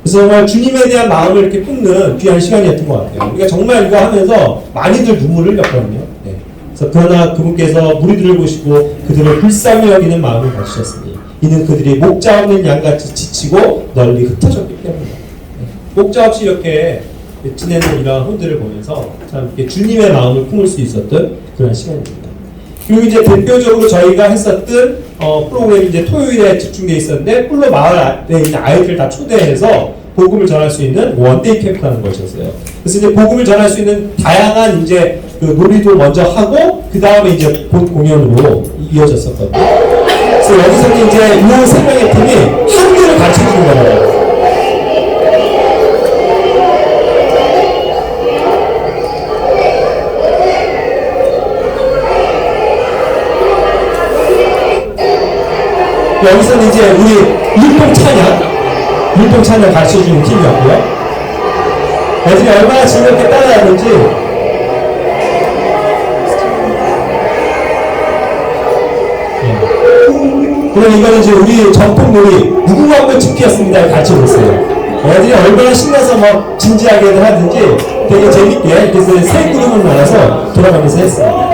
그래서 정말 주님에 대한 마음을 이렇게 품는 귀한 시간이었던 것 같아요. 우리가 정말 이거 하면서 많이들 눈물을 흘렸거든요. 네. 그래서 그러나 그분께서 무리들을 보시고 그들을 불쌍히 여기는 마음을 가지셨으니 이는 그들이 목자 없는 양같이 지치고 널리 흩어졌기 때문입니다. 네. 목자 없이 이렇게 지내는 이러한 혼들을 보면서 참 이렇게 주님의 마음을 품을 수 있었던 그런 시간입니다. 그리고 이제 대표적으로 저희가 했었던 프로그램이 이제 토요일에 집중돼 있었는데 꿀로 마을에 있는 아이들 다 초대해서 복음을 전할 수 있는 원데이 캠프라는 것이었어요. 그래서 이제 복음을 전할 수 있는 다양한 이제 그 놀이도 먼저 하고 그 다음에 이제 본 공연으로 이어졌었거든요. 그래서 여기서는 이제 이 세 명의 팀이 한글을 가르쳐 주는 거예요. 여기서는 이제 우리 율동 찬양 가르쳐주는 팀이었고요. 애들이 얼마나 즐겁게 따라하는지. 그럼 이거는 이제 우리 전통놀이 무궁화꽃 집기였습니다. 가르쳐줬어요. 애들이 얼마나 신나서 뭐 진지하게들 하든지 되게 재밌게 그래서 세 그룹을 나눠서 돌아가면서 했습니다.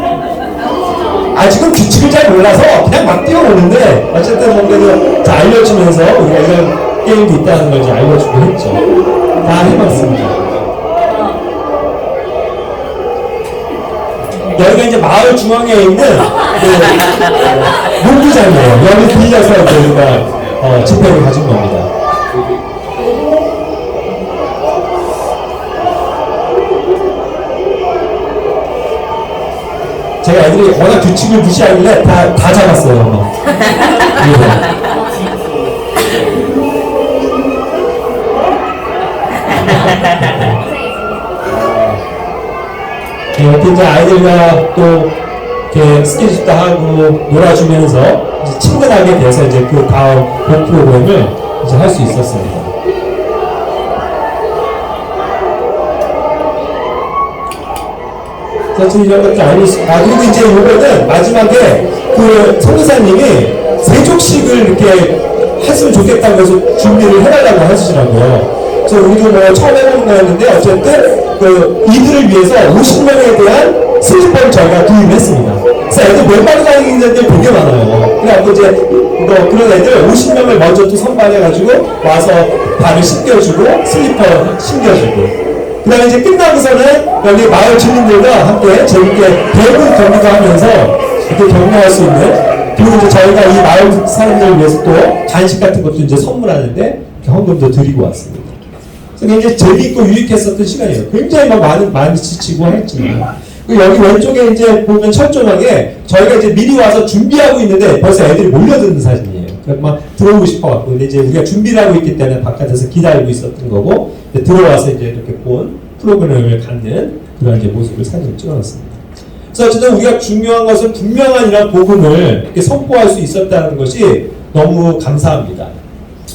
아직은 규칙을 잘 몰라서 그냥 막 뛰어오는데 어쨌든 뭐 그래도 다 알려주면서 우리가 이런 게임도 있다는 걸 이제 알려주고 했죠. 다 해봤습니다. 여기가 이제 마을 중앙에 있는 그 농구장이에요. 여기 빌려서 저희가 집회를 가진 겁니다. 제가 애들이 워낙 규칙을 무시하길래 다 잡았어요. 이렇게 이제 아이들과 또 이렇게 스케줄도 하고 놀아주면서 이제 친근하게 돼서 이제 그 다음 본 프로그램을 이제 할 수 있었습니다. 이런 것도 알고 있습니다. 그리고 이제 이거는 마지막에 그 성교사님이 세족식을 이렇게 했으면 좋겠다고 해서 준비를 해달라고 하시더라고요. 그래서 우리도 뭐 처음 해보는 거였는데 어쨌든 그 이들을 위해서 50명에 대한 슬리퍼를 저희가 구입했습니다. 그래서 애들 맨발로 다니는 애들 되게 많아요. 그래갖고 이제 뭐 그런 애들 50명을 먼저 또 선발해가지고 와서 발을 씻겨주고 슬리퍼 신겨주고 그 다음에 이제 끝나고서는 여기 마을 주민들과 함께 재밌게 배구 경기도 하면서 이렇게 격려할 수 있는 그리고 이제 저희가 이 마을 사람들을 위해서 또 간식 같은 것도 이제 선물하는데 헌금도 드리고 왔습니다. 그래서 굉장히 재미있고 유익했었던 시간이에요. 굉장히 많이 지치고 했지만 여기 왼쪽에 이제 보면 철조망에 저희가 이제 미리 와서 준비하고 있는데 벌써 애들이 몰려드는 사진이에요. 막 들어오고 싶어갖고 근데 이제 우리가 준비를 하고 있기 때문에 바깥에서 기다리고 있었던 거고 들어와서 이제 이렇게 본 프로그램을 갖는 그런 이제 모습을 사진을 찍어놨습니다. 그래서 어쨌든 우리가 중요한 것은 분명한 이런 복음을 이렇게 선포할 수 있었다는 것이 너무 감사합니다.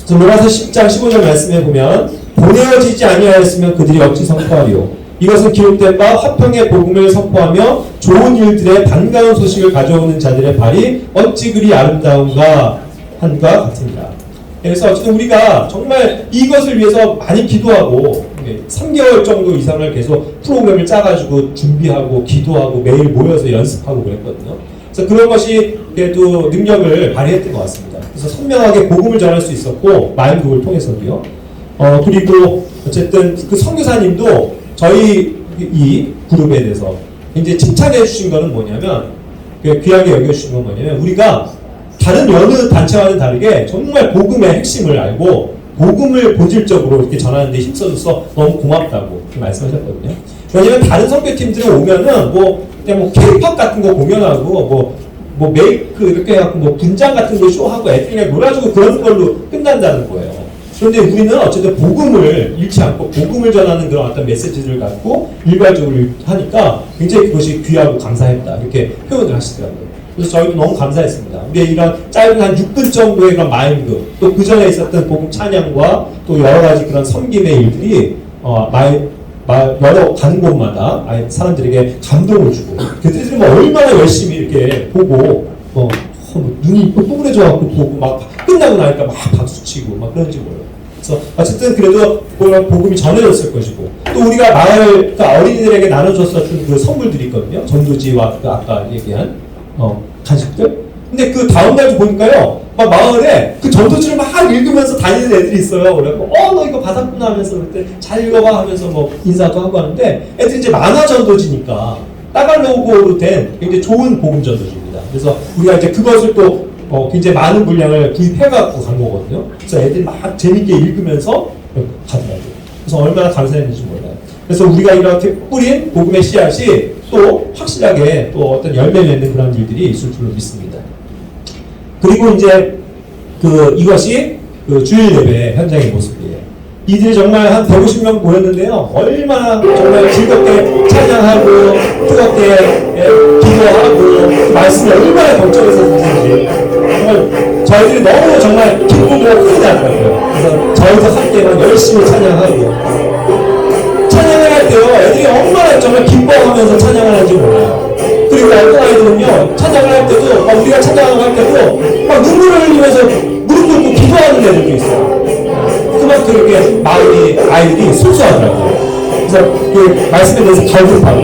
그래서 로마서 10장 15절 말씀에 보면 보내어지지 아니하였으면 그들이 어찌 선포하리요. 이것은 기록된 바 화평의 복음을 선포하며 좋은 일들의 반가운 소식을 가져오는 자들의 발이 어찌 그리 아름다운가 한과 같습니다. 그래서 어쨌든 우리가 정말 이것을 위해서 많이 기도하고 3개월 정도 이상을 계속 프로그램을 짜가지고 준비하고 기도하고 매일 모여서 연습하고 그랬거든요. 그래서 그런 것이 그래도 능력을 발휘했던 것 같습니다. 그래서 선명하게 복음을 전할 수 있었고 마인드를 통해서도요. 그리고 어쨌든 그 선교사님도 저희 이 그룹에 대해서 이제 칭찬해 주신 거는 뭐냐면 귀하게 여겨주신 건 뭐냐면 우리가 다른 여느 단체와는 다르게 정말 복음의 핵심을 알고 복음을 본질적으로 이렇게 전하는 데 힘써줘서 너무 고맙다고 이렇게 말씀하셨거든요. 왜냐면 다른 선교팀들이 오면은 그냥 뭐 K-팝 같은 거 공연하고 뭐 메이크 이렇게 해갖고 뭐 분장 같은 거 쇼하고 애들이랑 놀아주고 그런 걸로 끝난다는 거예요. 그런데 우리는 어쨌든 복음을 잃지 않고 복음을 전하는 그런 어떤 메시지를 갖고 일괄적으로 하니까 굉장히 그것이 귀하고 감사했다 이렇게 표현을 하시더라고요. 그래서 저희도 너무 감사했습니다. 우리의 이런 짧은 한 6분 정도의 그런 마인드, 또 그 전에 있었던 복음 찬양과 또 여러 가지 그런 섬김의 일들이 여러 가는 곳마다 사람들에게 감동을 주고 그들이 뭐 얼마나 열심히 이렇게 보고 눈이 뽀뽀해져갖고 보고 막 끝나고 나니까 막 박수치고 막 그런지 몰라요. 그래서 어쨌든 그래도 복음이 전해졌을 것이고 또 우리가 마을 어린이들에게 나눠줬었던 그 선물들이 있거든요. 전도지와 그 아까 얘기한 간식들. 근데 그 다음 날도 보니까요, 막 마을에 그 전도지를 막 읽으면서 다니는 애들이 있어요. 그래갖고 너 이거 받았구나 하면서 그때 잘 읽어봐 하면서 뭐 인사도 하고 하는데 애들이 이제 만화 전도지니까 따갈로그로 된 굉장히 좋은 복음 전도지입니다. 그래서 우리가 이제 그것을 또 굉장히 많은 분량을 구입해갖고 간 거거든요. 그래서 애들이 막 재밌게 읽으면서 가더라고요. 그래서 얼마나 감사했는지 몰라요. 그래서 우리가 이렇게 뿌린 복음의 씨앗이 또 확실하게 또 어떤 열매 맺는 그런 일들이 있을 줄로 믿습니다. 그리고 이제 이것이 주일 예배 현장의 모습이에요. 이들이 정말 한 150명 모였는데요. 얼마나 정말 즐겁게 찬양하고 뜨겁게 기도하고 말씀을 얼마나 걱정해서 듣는지 정말 저희들이 너무 정말 기쁨으로 흐르지 않더라고요. 그래서 저희도 함께 막 열심히 찬양하고 찬양을 할 때요. 애들이 얼마나 정말 기뻐하면서 찬양을 하는지 몰라요. 그리고 어떤 아이들은요. 찬양을 할 때도 우리가 찬양을 할 때도 막 눈물을 흘리면서 무릎 꿇고 기도하는 애들도 있어요. 그만큼 이렇게 마음이 아이들이 순수하더라고요. 그래서 그 말씀에 대해서 갈급하고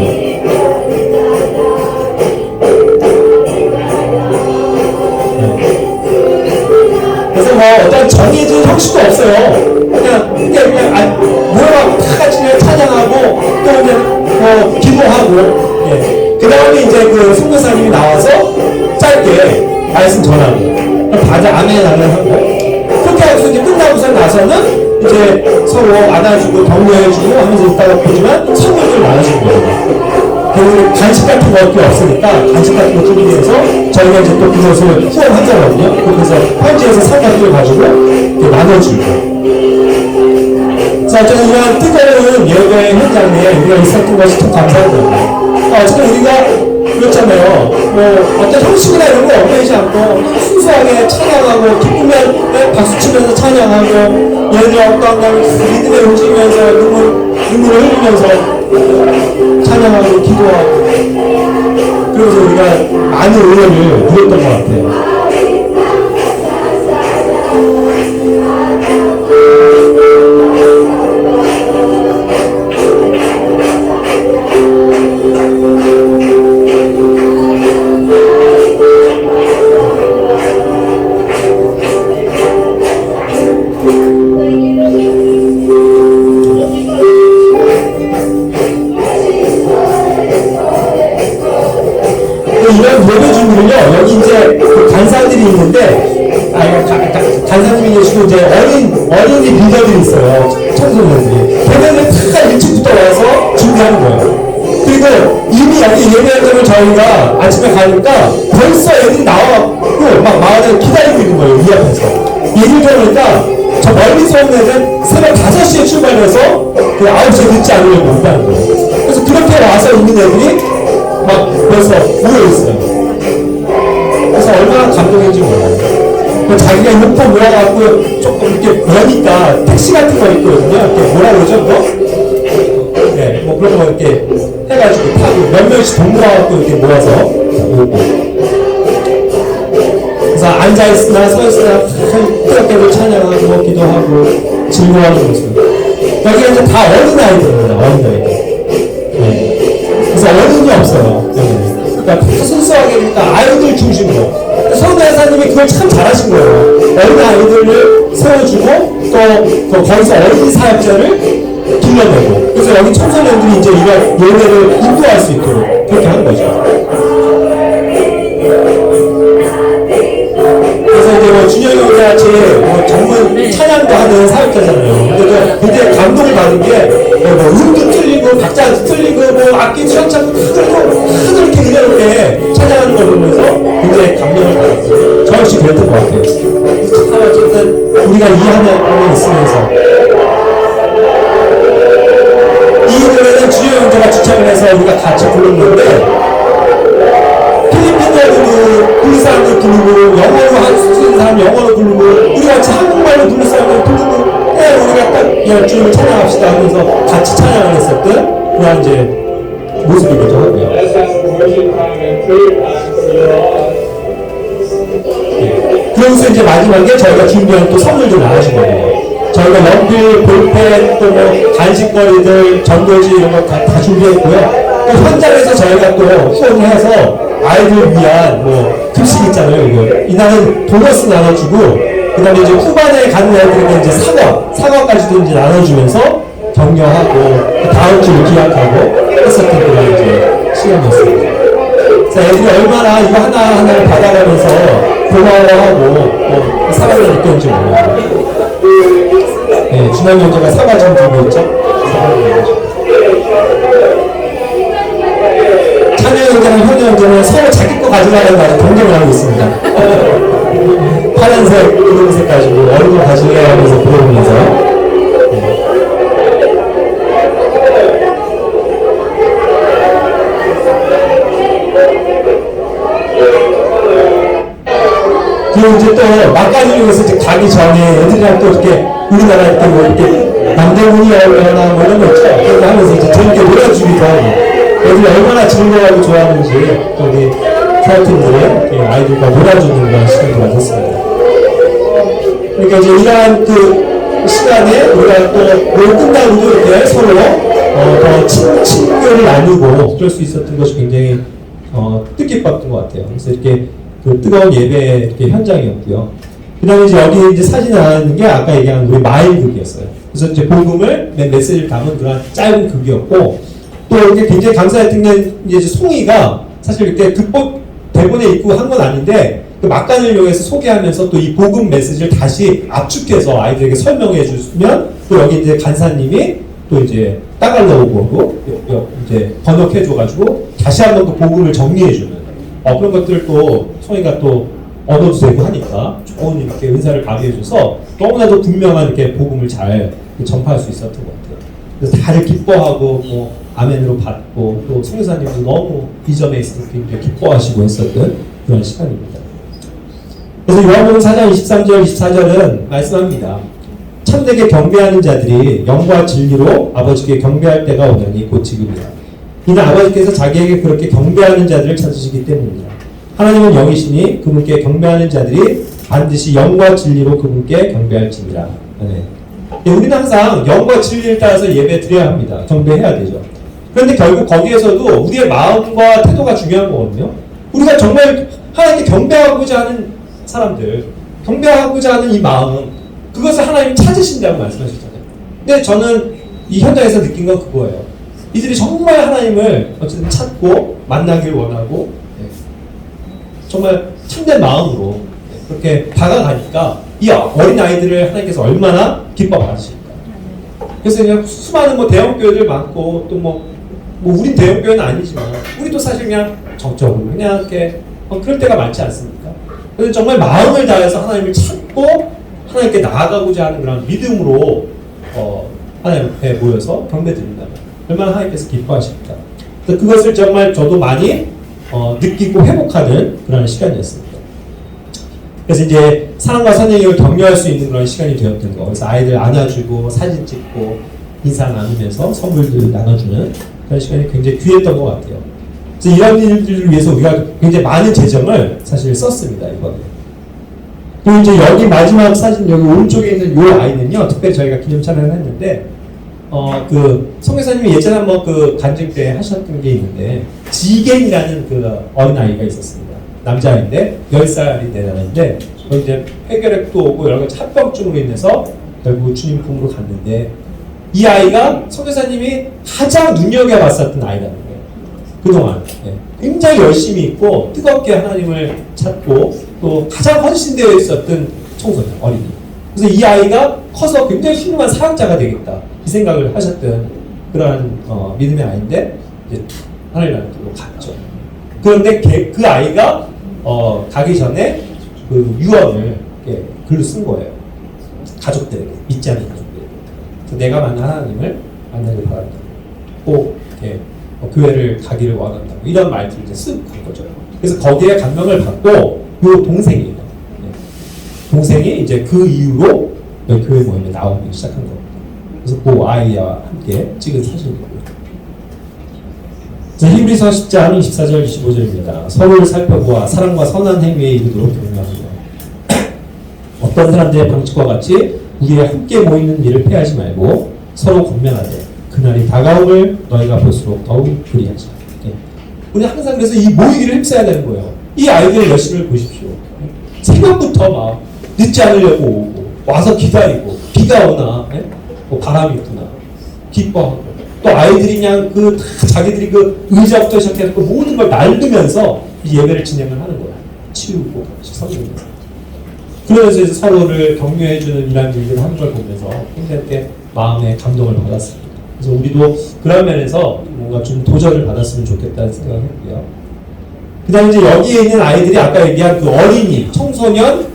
그래서 뭐 어떤 정해진 형식도 없어요. 그냥 모여가지고 다 같이 그냥 찬양하고 또 그냥 기도하고 그 다음에 이제 그 선교사님이 나와서 짧게 말씀 전하고 다들 아멘 하고 그렇게 해서 이제 끝나고서 나서는 이제 서로 안아주고 격려해주고 하면서 있다가 보지만 선물들 나눠주는 거예요. 그리고 간식 같은 거 없으니까 간식 같은 거 주기 위해서 저희가 이제 또 그것을 후원하자거든요. 그래서 현지에서 사과를 가지고 나눠주고. 자, 저는 이런 뜨거운 예배 현장에 우리가 있었던 것이 참 감사합니다. 어쨌든 우리가 그렇잖아요. 어떤 형식이나 이런 거 얽매이지 않고 순수하게 찬양하고 기쁘면 박수치면서 찬양하고 얘네들 어떠한 리듬에 움직이면서 눈물을 흘리면서 찬양하고 기도하고 그래서 우리가 많은 은혜를 누렸던 것 같아요. 이런 예배 준비를요, 여기 이제 간사들이 있는데, 간사님이 계시고, 이제 어린이 리더들이 있어요. 청소년들이. 걔네들 다 일찍부터 와서 준비하는 거예요. 그리고 이미 여기 예배장을 저희가 아침에 가니까 벌써 애들이 나와갖고 막 마을에 기다리고 있는 거예요, 이 앞에서. 얘기를 들어보니까 저 멀리서 온 애들은 새벽 5시에 출발해서 9시에 늦지 않으려고 온다는 거예요. 그래서 그렇게 와서 있는 애들이 막 벌써 모여있어요. 그래서 얼마나 감동인지 몰라요. 자기가 육포 모아갖고 조금 이렇게 여니까 택시 같은 거 있거든요. 이렇게 뭐라 그러죠, 그거? 네, 뭐 그런 거 이렇게 해가지고 타고 몇 명씩 동모아갖고 이렇게 모아서 오고. 그래서 앉아있으나 서있으나 뜨겁게도 찬양하고 기도하고 즐거워하는 모습. 여기가 이제 다 어린아이들입니다, 어린아이들. 그래서 어른이 없어요. 그러니까 순수하게 그러니까 아이들 중심으로. 성대사님이 그걸 참 잘하신 거예요. 어린 아이들을 세워주고 또 거기서 어린이 사역자를 길러내고. 그래서 여기 청소년들이 이제 이런 예배를 인도할 수 있도록 그렇게 한 거죠. 그래서 이제 뭐 준영이 형과 같이 전문 찬양도 하는 사역자잖아요. 근데 굉장히 감동을 받은 게 음도 틀리고 박자도 틀리고 악기 수영창도 다들 이렇게 이렇게 찬양하는 걸 보면서 굉장히 감동을 받았어요. 저 역시 그랬던 것 같아요. 참 어쨌든 우리가 이 하나에 있으면서 이 노래는 주요 형제가 추천을 해서 우리가 같이 불렀는데 필리핀어도 부를 사람들 부르고 영어로 쓰는 사람 영어로 부르고 우리 같이 한국말로 부를 사람들 부르고 우리가 딱 주님을 찬양합시다 하면서 같이 찬양을 했었던 그런 이제 모습이기도 하고요. 그러면서 이제 마지막에 저희가 준비한 또 선물도 나가신 거예요. 저희가 연필, 볼펜, 또 뭐 간식거리들, 전도지 이런 거 다 준비했고요. 또 현장에서 저희가 또 후원을 해서 아이들 위한 뭐 급식 있잖아요. 이거. 이날은 도너스 나눠주고 그 다음에 이제 후반에 가는 애들에게 이제 사과까지도 이제 나눠주면서 격려하고 다음 주를 기약하고 했었던 그런 이제 시간이었습니다. 자, 애들이 얼마나 이거 하나하나를 받아가면서 고마워하고 사랑을 느꼈는지 몰라요. 네, 지난 연도가 사과 좀 들고 있죠? 찬영 형제랑 현우 형제는 서로 자기 거 가져가는 거 경쟁을 하고 있습니다. 파란색, 분홍색 가지고 얼굴 가지려 하면서 부러우면서. 그리고 이제 또 막간이용에서 이제 가기 전에 애들이랑 또 이렇게 우리나라 이렇게 뭐 이렇게 남대문이 얼마나 뭐 이런 거 있죠. 그런 거 하면서 이제 재밌게 놀아주기도 하고 애들이 얼마나 즐거워하고 좋아하는지 또 우리 교학팀들의 아이들과 놀아주는 그런 시간을 가졌습니다. 그러니까 이제 이러한 그 시간에 우리가 또 끝나고도 이렇게 서로 더 친교를 나누고 그럴 수 있었던 것이 굉장히 뜻깊었던 것 같아요. 그래서 이렇게 그 뜨거운 예배 이렇게 현장이었고요. 그 다음에 이제 여기 이제 사진에 나왔는 게 아까 얘기한 우리 마일극이었어요. 그래서 이제 복음을 메시지를 담은 그런 짧은 극이었고 또 이렇게 굉장히 감사했던 게 이제 송이가 사실 이렇게 극복 대본에 있고 한 건 아닌데 그 막간을 이용해서 소개하면서 또 이 복음 메시지를 다시 압축해서 아이들에게 설명해 주면 또 여기 이제 간사님이 또 이제 따갈로우고 이제 번역해 줘가지고 다시 한번 또 복음을 정리해 주는 그런 것들을 또 송이가 또 얻어도 되고 하니까 좋은 이렇게 은사를 가미해줘서 너무나도 분명한 이렇게 복음을 잘 전파할 수 있었던 것 같아요. 그래서 다들 기뻐하고 뭐 아멘으로 받고 또 성교사님도 너무 이 점에 있어서 굉장히 기뻐하시고 했었던 그런 시간입니다. 그래서 요한복음 4장 23절 24절은 말씀합니다. 참되게 경배하는 자들이 영과 진리로 아버지께 경배할 때가 오더니 곧 지금이다. 이는 아버지께서 자기에게 그렇게 경배하는 자들을 찾으시기 때문이다. 하나님은 영이시니 그분께 경배하는 자들이 반드시 영과 진리로 그분께 경배할지니라. 네. 우리는 항상 영과 진리를 따라서 예배 드려야 합니다. 경배해야 되죠. 그런데 결국 거기에서도 우리의 마음과 태도가 중요한 거거든요. 우리가 정말 하나님께 경배하고자 하는 사람들, 경배하고자 하는 이 마음, 그것을 하나님이 찾으신다고 말씀하셨잖아요. 근데 저는 이 현장에서 느낀 건 그거예요. 이들이 정말 하나님을 어쨌든 찾고 만나길 원하고 정말 참된 마음으로 그렇게 다가가니까 이 어린 아이들을 하나님께서 얼마나 기뻐 받으실까. 그래서 그냥 수많은 뭐 대형 교회들 많고 또 뭐 우린 대형 교회는 아니지만 우리도 사실 그냥 정적으로 그냥 이렇게 그럴 때가 많지 않습니까? 그래서 정말 마음을 다해서 하나님을 찾고 하나님께 나아가고자 하는 그런 믿음으로 하나님 앞에 모여서 경배드린다면 얼마나 하나님께서 기뻐하십니까? 그래서 그것을 정말 저도 많이 느끼고 회복하는 그런 시간이었습니다. 그래서 이제 사랑과 선행을 격려할 수 있는 그런 시간이 되었던 거. 그래서 아이들 안아주고 사진 찍고 인사 나누면서 선물들 나눠주는 그런 시간이 굉장히 귀했던 것 같아요. 그래서 이런 일들을 위해서 우리가 굉장히 많은 재정을 사실 썼습니다. 이번에. 그리고 이제 여기 마지막 사진 여기 오른쪽에 있는 이 아이는요. 특별히 저희가 기념 촬영을 했는데 그 성교사님이 예전에 한번 그 간증 때 하셨던 게 있는데 지겐이라는 그 어린아이가 있었습니다. 남자인데 10살이 되는데 이제 폐결핵도 오고 여러 가지 합병증으로 인해서 결국 주님 품으로 갔는데 이 아이가 성교사님이 가장 눈여겨봤었던 아이라는 거예요. 그동안 굉장히 열심히 있고 뜨겁게 하나님을 찾고 또 가장 헌신되어 있었던 청소년 어린이. 그래서 이 아이가 커서 굉장히 훌륭한 사역자가 되겠다 이 생각을 하셨던 그러한 믿음의 아이인데 이제 하나님의 뜻으로 갔죠. 그런데 그 아이가 가기 전에 그 유언을 글로 쓴 거예요. 가족들에게, 믿지 않는 가족들에게. 그래서 내가 만난 하나님을 만나길 바란다. 꼭 교회를 가기를 원한다고 이런 말들을 이제 쓰고 간 거죠. 그래서 거기에 감명을 받고 요 동생이에요. 동생이 이제 그 이후로 교회 모임에 나오기 시작한 겁니다. 그래서 그 아이와 함께 찍은 사진이고요. 히브리서 10장 24절 25절입니다. 서로를 살펴보아 사랑과 선한 행위에 이르도록 격려하며 어떤 사람들의 방식과 같이 우리의 함께 모이는 일을 폐하지 말고 서로 권면하되 그날이 다가옴을 너희가 볼수록 더욱 그리하자. 우리 항상 그래서 이 모이기를 힘써야 되는 거예요. 이 아이들의 열심을 보십시오. 새벽부터 막 늦지 않으려고 오고 와서 기다리고 비가 오나 뭐 바람이 부나 기뻐하고 또 아이들이 그냥 다 자기들이 의자부터 시작해서 모든 걸 날리면서 이 예배를 진행을 하는 거야. 치우고 성경에서. 그러면서 이제 서로를 격려해주는 이런 일들을 하는 걸 보면서 굉장히 마음에 감동을 받았습니다. 그래서 우리도 그런 면에서 뭔가 좀 도전을 받았으면 좋겠다는 생각을 했고요. 그 다음에 이제 여기에 있는 아이들이 아까 얘기한 어린이, 청소년,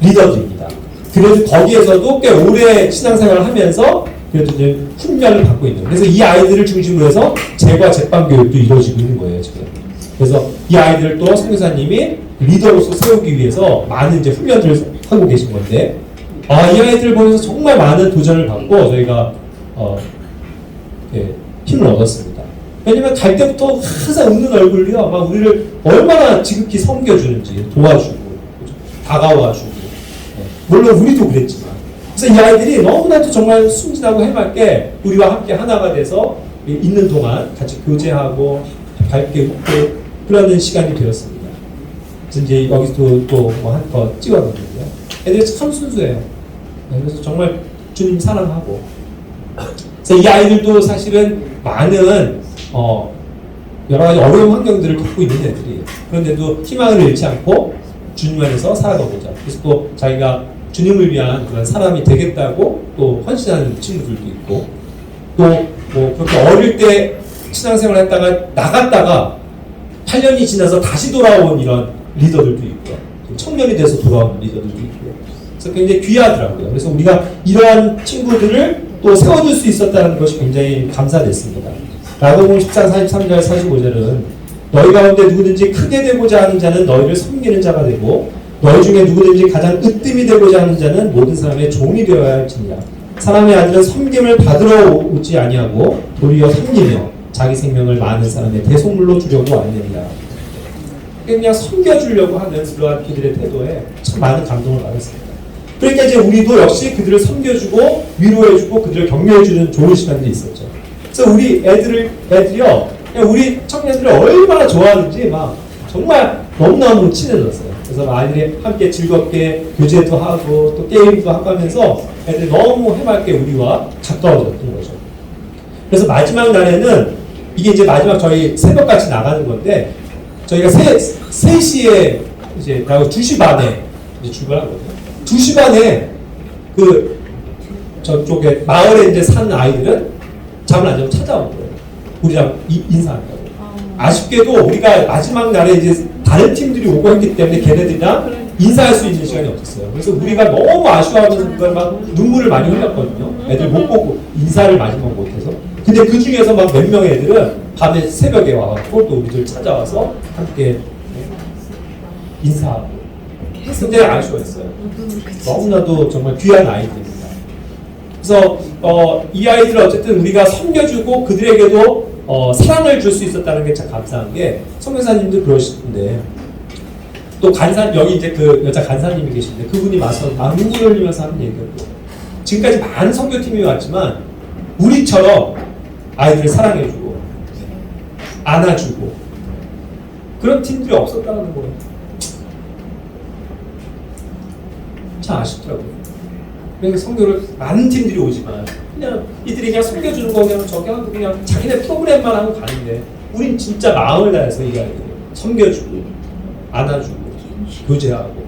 리더들입니다. 그래도 거기에서도 꽤 오래 신앙생활을 하면서 그래도 이제 훈련을 받고 있는. 그래서 이 아이들을 중심으로 해서 재과 제빵 교육도 이루어지고 있는 거예요, 지금. 그래서 이 아이들도 선교사님이 리더로서 세우기 위해서 많은 이제 훈련들을 하고 계신 건데, 이 아이들을 보면서 정말 많은 도전을 받고 저희가 힘을 얻었습니다. 왜냐면 갈 때부터 항상 웃는 얼굴이요, 막 우리를 얼마나 지극히 섬겨주는지, 도와주고, 다가와주고. 물론 우리도 그랬지만. 그래서 이 아이들이 너무나도 정말 순진하고 해맑게 우리와 함께 하나가 돼서 있는 동안 같이 교제하고 밝게 웃고 그러는 시간이 되었습니다. 그래서 이제 여기서 또 뭐 한 거 찍어뒀는데요. 애들이 참 순수해요. 그래서 정말 주님 사랑하고. 그래서 이 아이들도 사실은 많은 여러 가지 어려운 환경들을 겪고 있는 애들이에요. 그런데도 희망을 잃지 않고 주님 안에서 살아가보자. 그래서 또 자기가 주님을 위한 그런 사람이 되겠다고 또 헌신하는 친구들도 있고, 또 뭐 그렇게 어릴 때 신앙생활 했다가 나갔다가 8년이 지나서 다시 돌아온 이런 리더들도 있고요. 청년이 돼서 돌아온 리더들도 있고요. 그래서 굉장히 귀하더라고요. 그래서 우리가 이러한 친구들을 또 세워줄 수 있었다는 것이 굉장히 감사됐습니다. 마가복음 14, 43절, 45절은 너희 가운데 누구든지 크게 되고자 하는 자는 너희를 섬기는 자가 되고 너희 중에 누구든지 가장 으뜸이 되고자 하는 자는 모든 사람의 종이 되어야 할지니라. 사람의 아들은 섬김을 받으러 오지 아니하고 도리어 섬기며 자기 생명을 많은 사람의 대속물로 주려고 왔느니라. 그냥 섬겨주려고 하는 그러한 그들의 태도에 참 많은 감동을 받았습니다. 그러니까 이제 우리도 역시 그들을 섬겨주고 위로해주고 그들을 격려해주는 좋은 시간들이 있었죠. 그래서 우리 애들이요, 우리 청년들을 얼마나 좋아하는지 막 정말 너무너무 친해졌어요. 그래서 아이들이 함께 즐겁게 교제도 하고 또 게임도 하고 하면서 애들이 너무 해맑게 우리와 가까워졌던 거죠. 그래서 마지막 날에는 이게 이제 마지막 저희 새벽같이 나가는 건데 저희가 3시에 이제 2시 반에 이제 출발하거든요. 2시 반에 저쪽에 마을에 이제 사는 아이들은 잠을 안 자고 찾아온 거예요. 우리랑 인사한다고. 아쉽게도 우리가 마지막 날에 이제 다른 팀들이 오고 했기 때문에 걔네들이랑 인사할 수 있는 시간이 없었어요. 그래서 우리가 너무 아쉬워하면서 그걸 막 눈물을 많이 흘렸거든요. 애들 못 보고 인사를 마지막 못해서. 근데 그 중에서 막 몇 명의 애들은 밤에 새벽에 와갖고 또 우리들 찾아와서 함께 인사하고. 근데 아쉬웠어요. 너무나도 정말 귀한 아이들입니다. 그래서 이 아이들을 어쨌든 우리가 섬겨주고 그들에게도 사랑을 줄 수 있었다는 게 참 감사한 게, 선교사님도 그러시는데 또 여기 이제 그 여자 간사님이 계신데 그분이 와서 눈물 흘리면서 하는 얘기를, 지금까지 많은 선교팀이 왔지만 우리처럼 아이들을 사랑해주고 안아주고 그런 팀들이 없었다는 거예요. 참 아쉽더라고요. 그래서 선교를 많은 팀들이 오지만 그냥 이들이 그냥 섬겨주는 거 그냥 저기 하고 그냥 자기네 프로그램만 하고 가는데, 우린 진짜 마음을 다해서 이 아이들을 섬겨주고 안아주고 교제하고.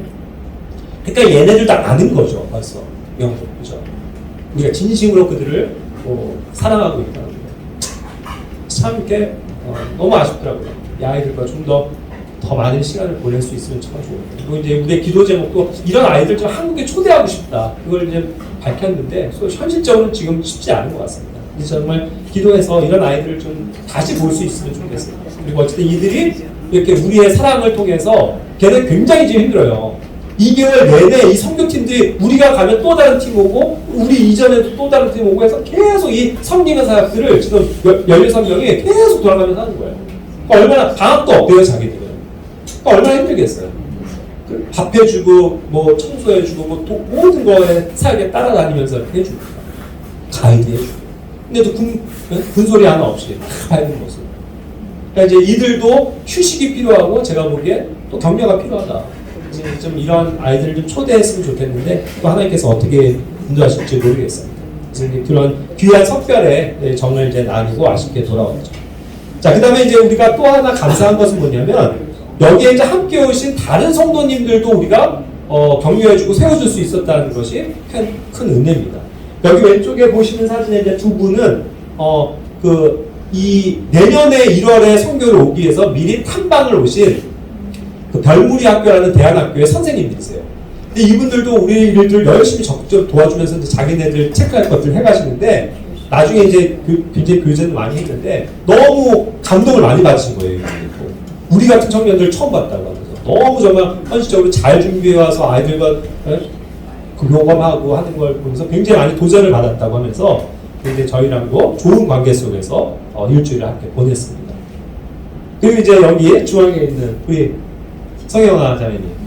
그러니까 얘네들 다 아는 거죠. 벌써 영국, 그죠? 우리가 진심으로 그들을 사랑하고 있다는 거. 참 이렇게 너무 아쉽더라고요. 이 아이들과 좀 더 많은 시간을 보낼 수 있으면 참 좋은데. 그리고 이제 우리의 기도 제목도 이런 아이들 좀 한국에 초대하고 싶다. 그걸 이제 밝혔는데 현실적으로는 지금 쉽지 않은 것 같습니다. 그래서 정말 기도해서 이런 아이들을 좀 다시 볼 수 있으면 좋겠습니다. 그리고 어쨌든 이들이 이렇게 우리의 사랑을 통해서 걔는 굉장히 지금 힘들어요. 2개월 내내 이 선교팀들이 우리가 가면 또 다른 팀 오고 우리 이전에도 또 다른 팀 오고 해서 계속 이 섬기는 사역들을 지금 16명이 계속 돌아가면서 하는 거예요. 그러니까 얼마나 방학도 없대요, 자기들은. 그러니까 얼마나 힘들겠어요. 밥 해주고 뭐 청소해주고 뭐 모든 거에 사역에 따라다니면서 이렇게 해줍니다. 가이드 해주고. 근데도 군소리 하나 없이 다 하는 모습. 그러니까 이제 이들도 휴식이 필요하고 제가 보기에 또 격려가 필요하다. 좀 이런 아이들을 좀 초대했으면 좋겠는데 또 하나님께서 어떻게 인도하실지 모르겠습니다. 그래서 이제 그런 귀한 석별의 정을 이제 나누고 아쉽게 돌아왔죠. 자, 그 다음에 이제 우리가 또 하나 감사한 것은 뭐냐면 여기에 이제 함께 오신 다른 성도님들도 우리가 격려해주고 세워줄 수 있었다는 것이 큰 은혜입니다. 여기 왼쪽에 보시는 사진에 이제 두 분은 이 내년에 1월에 선교를 오기 위해서 미리 탐방을 오신 그 별무리 학교라는 대안학교의 선생님들이세요. 근데 이분들도 우리 일들 열심히 적극적으로 도와주면서 이제 자기네들 체크할 것들 해가시는데 나중에 이제 굉장히 교제는 많이 했는데 너무 감동을 많이 받으신 거예요. 우리 같은 청년들 처음 봤다고 하면서 너무 정말 현실적으로 잘 준비해와서 아이들과 교감하고 하는 걸 보면서 굉장히 많이 도전을 받았다고 하면서 근데 저희랑도 좋은 관계 속에서 일주일을 함께 보냈습니다. 그리고 이제 여기 중앙에 있는 우리 성영아 자매님,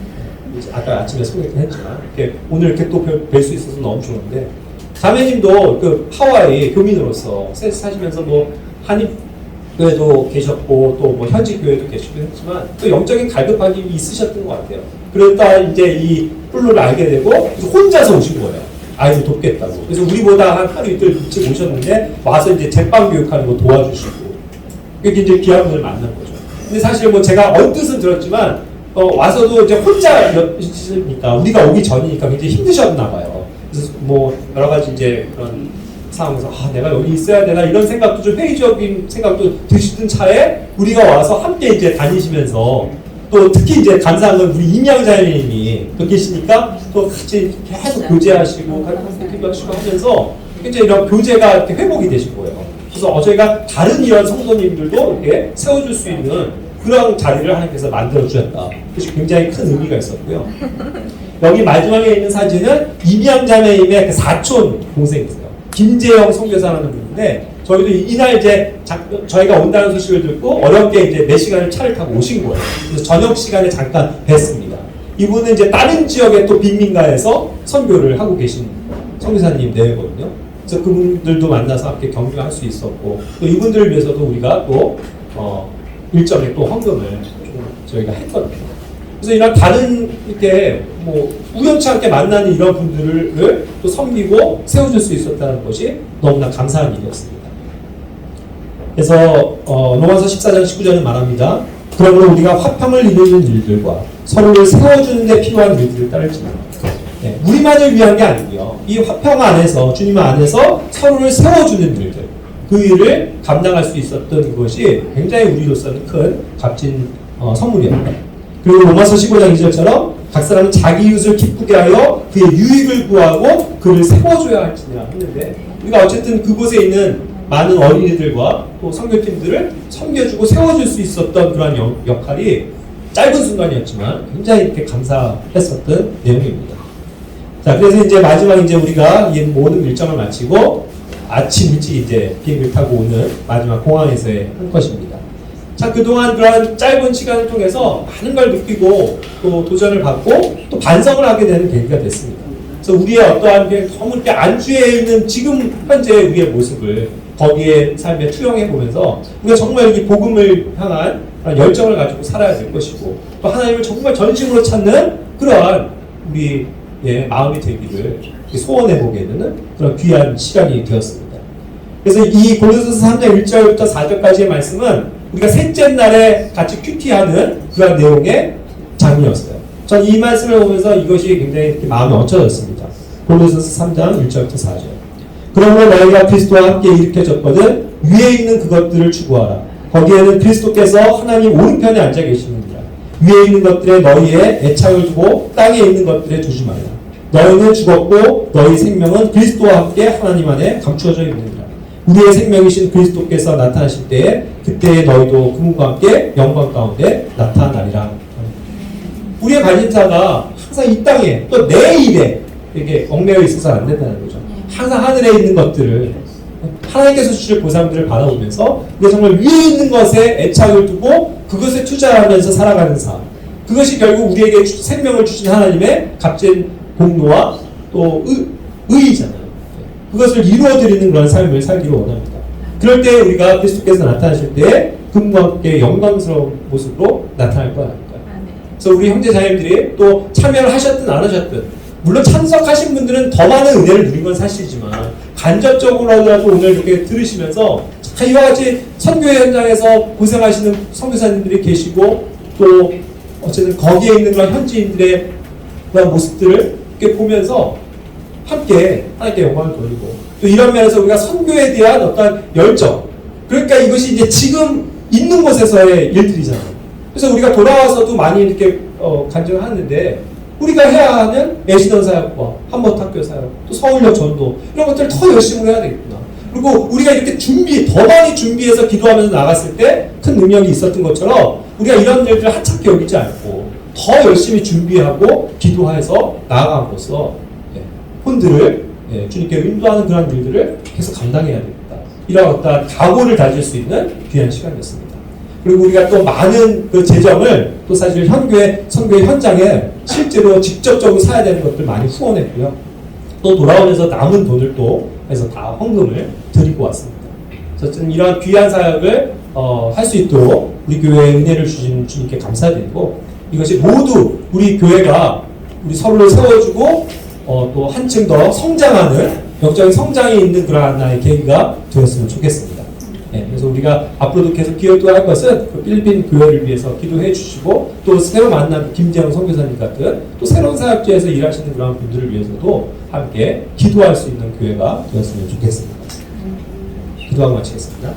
아까 아침에 소개도 했지만 이렇게 오늘 이렇게 또 뵐 수 있어서 너무 좋은데 자매님도 그 하와이 교민으로서 사시면서 뭐 한입교회도 계셨고 또 뭐 현지 교회도 계시고 했지만 또 영적인 갈급함이 있으셨던 것 같아요. 그러다 이제 이 플루를 알게 되고 혼자서 오신 거예요. 아이들 돕겠다고. 그래서 우리보다 한 하루 이틀 일찍 오셨는데 와서 이제 제빵 교육하는 거 도와주시고 이렇게 이제 귀한 분을 만난 거죠. 근데 사실 뭐 제가 언뜻은 들었지만 와서도 이제 혼자였으니까 우리가 오기 전이니까 굉장히 힘드셨나 봐요. 그래서 뭐 여러 가지 이제 그런 상황에서 내가 여기 있어야 되나 이런 생각도 좀 회의적인 생각도 드시던 차에 우리가 와서 함께 이제 다니시면서 또 특히 이제 감사한 건 우리 임양자님이 또 계시니까 또 같이 계속 교제하시고 기도하시고 하면서 굉장히 이런 교제가 이렇게 회복이 되신 거예요. 그래서 저희가 다른 이런 성도님들도 이렇게 세워줄 수 있는 그런 자리를 하나님께서 만들어 주셨다. 그래서 굉장히 큰 의미가 있었고요. 여기 마지막에 있는 사진은 임양자매님의 그 사촌 동생이세요. 김재영 선교사라는 분인데 저희도 이날 이제 저희가 온다는 소식을 듣고 어렵게 이제 몇 시간을 차를 타고 오신 거예요. 그래서 저녁 시간에 잠깐 뵀습니다. 이분은 이제 다른 지역의 또 빈민가에서 선교를 하고 계신 선교사님 내외거든요. 그래서 그분들도 만나서 함께 격려할 수 있었고 또 이분들을 위해서도 우리가 또 일정의 또 헌금을 저희가 했거든요. 그래서 이런 다른 이렇게 뭐 우연치 않게 만나는 이런 분들을 또 섬기고 세워줄 수 있었다는 것이 너무나 감사한 일이었습니다. 그래서 로마서 14장 19절은 말합니다. 그러므로 우리가 화평을 이루는 일들과 서로를 세워주는 데 필요한 일들을 따를지니 우리만을 위한 게 아니고요. 이 화평 안에서 주님 안에서 서로를 세워주는 일들 그 일을 감당할 수 있었던 것이 굉장히 우리로서는 큰 값진 선물이었다. 그리고 로마서 15장 2절처럼 각 사람은 자기 이웃을 기쁘게 하여 그의 유익을 구하고 그를 세워줘야 할지니라 했는데 우리가 어쨌든 그곳에 있는 많은 어린이들과 또 선교팀들을 섬겨주고 세워줄 수 있었던 그런 역할이 짧은 순간이었지만 굉장히 이렇게 감사했었던 내용입니다. 자, 그래서 이제 마지막 이제 우리가 이 모든 일정을 마치고 아침 일찍 이제 비행기를 타고 오는 마지막 공항에서의 한 것입니다. 자, 그동안 그런 짧은 시간을 통해서 많은 걸 느끼고 또 도전을 받고 또 반성을 하게 되는 계기가 됐습니다. 그래서 우리의 어떠한 게 너무 이렇게 안주해 있는 지금 현재 우리의 모습을 거기에 삶에 투영해 보면서 우리가 정말 이 복음을 향한 열정을 가지고 살아야 될 것이고 또 하나님을 정말 전심으로 찾는 그러한 우리의 마음이 되기를 소원해 보게 되는 그런 귀한 시간이 되었습니다. 그래서 이 고린도서 3장 1절부터 4절까지의 말씀은 우리가 셋째 날에 같이 큐티하는 그런 내용의 장면이었어요. 전 이 말씀을 보면서 이것이 굉장히 마음에 얹혀졌습니다. 고린도서 3장 1절부터 4절. 그러므로 너희가 그리스도와 함께 일으켜졌거든 위에 있는 그것들을 추구하라. 거기에는 그리스도께서 하나님 오른편에 앉아 계시느니라. 위에 있는 것들에 너희의 애착을 두고 땅에 있는 것들에 두지 말라. 너희는 죽었고 너희 생명은 그리스도와 함께 하나님 안에 감추어져 있느니라. 우리의 생명이신 그리스도께서 나타나실 때에 그때에 너희도 그분과 함께 영광 가운데 나타나리라. 우리의 관심사가 항상 이 땅에 또 내일에 이게 얽매여 있어서 안 된다는 거죠. 항상 하늘에 있는 것들을 하나님께서 주실 보상들을 바라보면서 우리가 정말 위에 있는 것에 애착을 두고 그것에 투자하면서 살아가는 삶. 그것이 결국 우리에게 생명을 주신 하나님의 값진 공로와 또 의의잖아요. 그것을 이루어드리는 그런 삶을 살기를 원합니다. 그럴 때 우리가 그리스도께서 나타나실 때 그분과 함께 영광스러운 모습으로 나타날 것 아닐까요? 그래서 우리 형제 자매들이 또 참여를 하셨든 안 하셨든 물론 참석하신 분들은 더 많은 은혜를 누린 건 사실이지만 간접적으로라도 오늘 이렇게 들으시면서 이와 같이 선교회 현장에서 고생하시는 선교사님들이 계시고 또 어쨌든 거기에 있는 그런 현지인들의 그런 모습들을 이렇게 보면서 함께 하나님께 영광을 돌리고 또 이런 면에서 우리가 선교에 대한 어떤 열정, 그러니까 이것이 이제 지금 있는 곳에서의 일들이잖아요. 그래서 우리가 돌아와서도 많이 이렇게 간증을 하는데 우리가 해야 하는 애시던 사역과 한번학교 사역, 또 서울역 전도 이런 것들을 더 열심히 해야 되겠구나. 그리고 우리가 이렇게 더 많이 준비해서 기도하면서 나갔을 때 큰 능력이 있었던 것처럼 우리가 이런 일들을 하찮게 여기지 않고 더 열심히 준비하고 기도해서 나아감으로써 혼들을 주님께 인도하는 그런 일들을 계속 감당해야 되겠다. 이런 어떤 각오를 다질 수 있는 귀한 시간이었습니다. 그리고 우리가 또 많은 그 재정을 또 사실 선교회 현장에 실제로 직접적으로 사야 되는 것들 많이 후원했고요. 또 돌아오면서 남은 돈을 또 해서 다 헌금을 드리고 왔습니다. 어쨌든 이런 귀한 사역을 할 수 있도록 우리 교회에 은혜를 주신 주님께 감사드리고 이것이 모두 우리 교회가 우리 서로를 세워주고 또 한층 더 성장하는 영적인 성장이 있는 그러한 하나의 계기가 되었으면 좋겠습니다. 그래서 우리가 앞으로도 계속 기도할 것은 그 필리핀 교회를 위해서 기도해 주시고 또 새로 만난 김재영 선교사님 같은 또 새로운 사역지에서 일하시는 그런 분들을 위해서도 함께 기도할 수 있는 교회가 되었으면 좋겠습니다. 기도하고 마치겠습니다.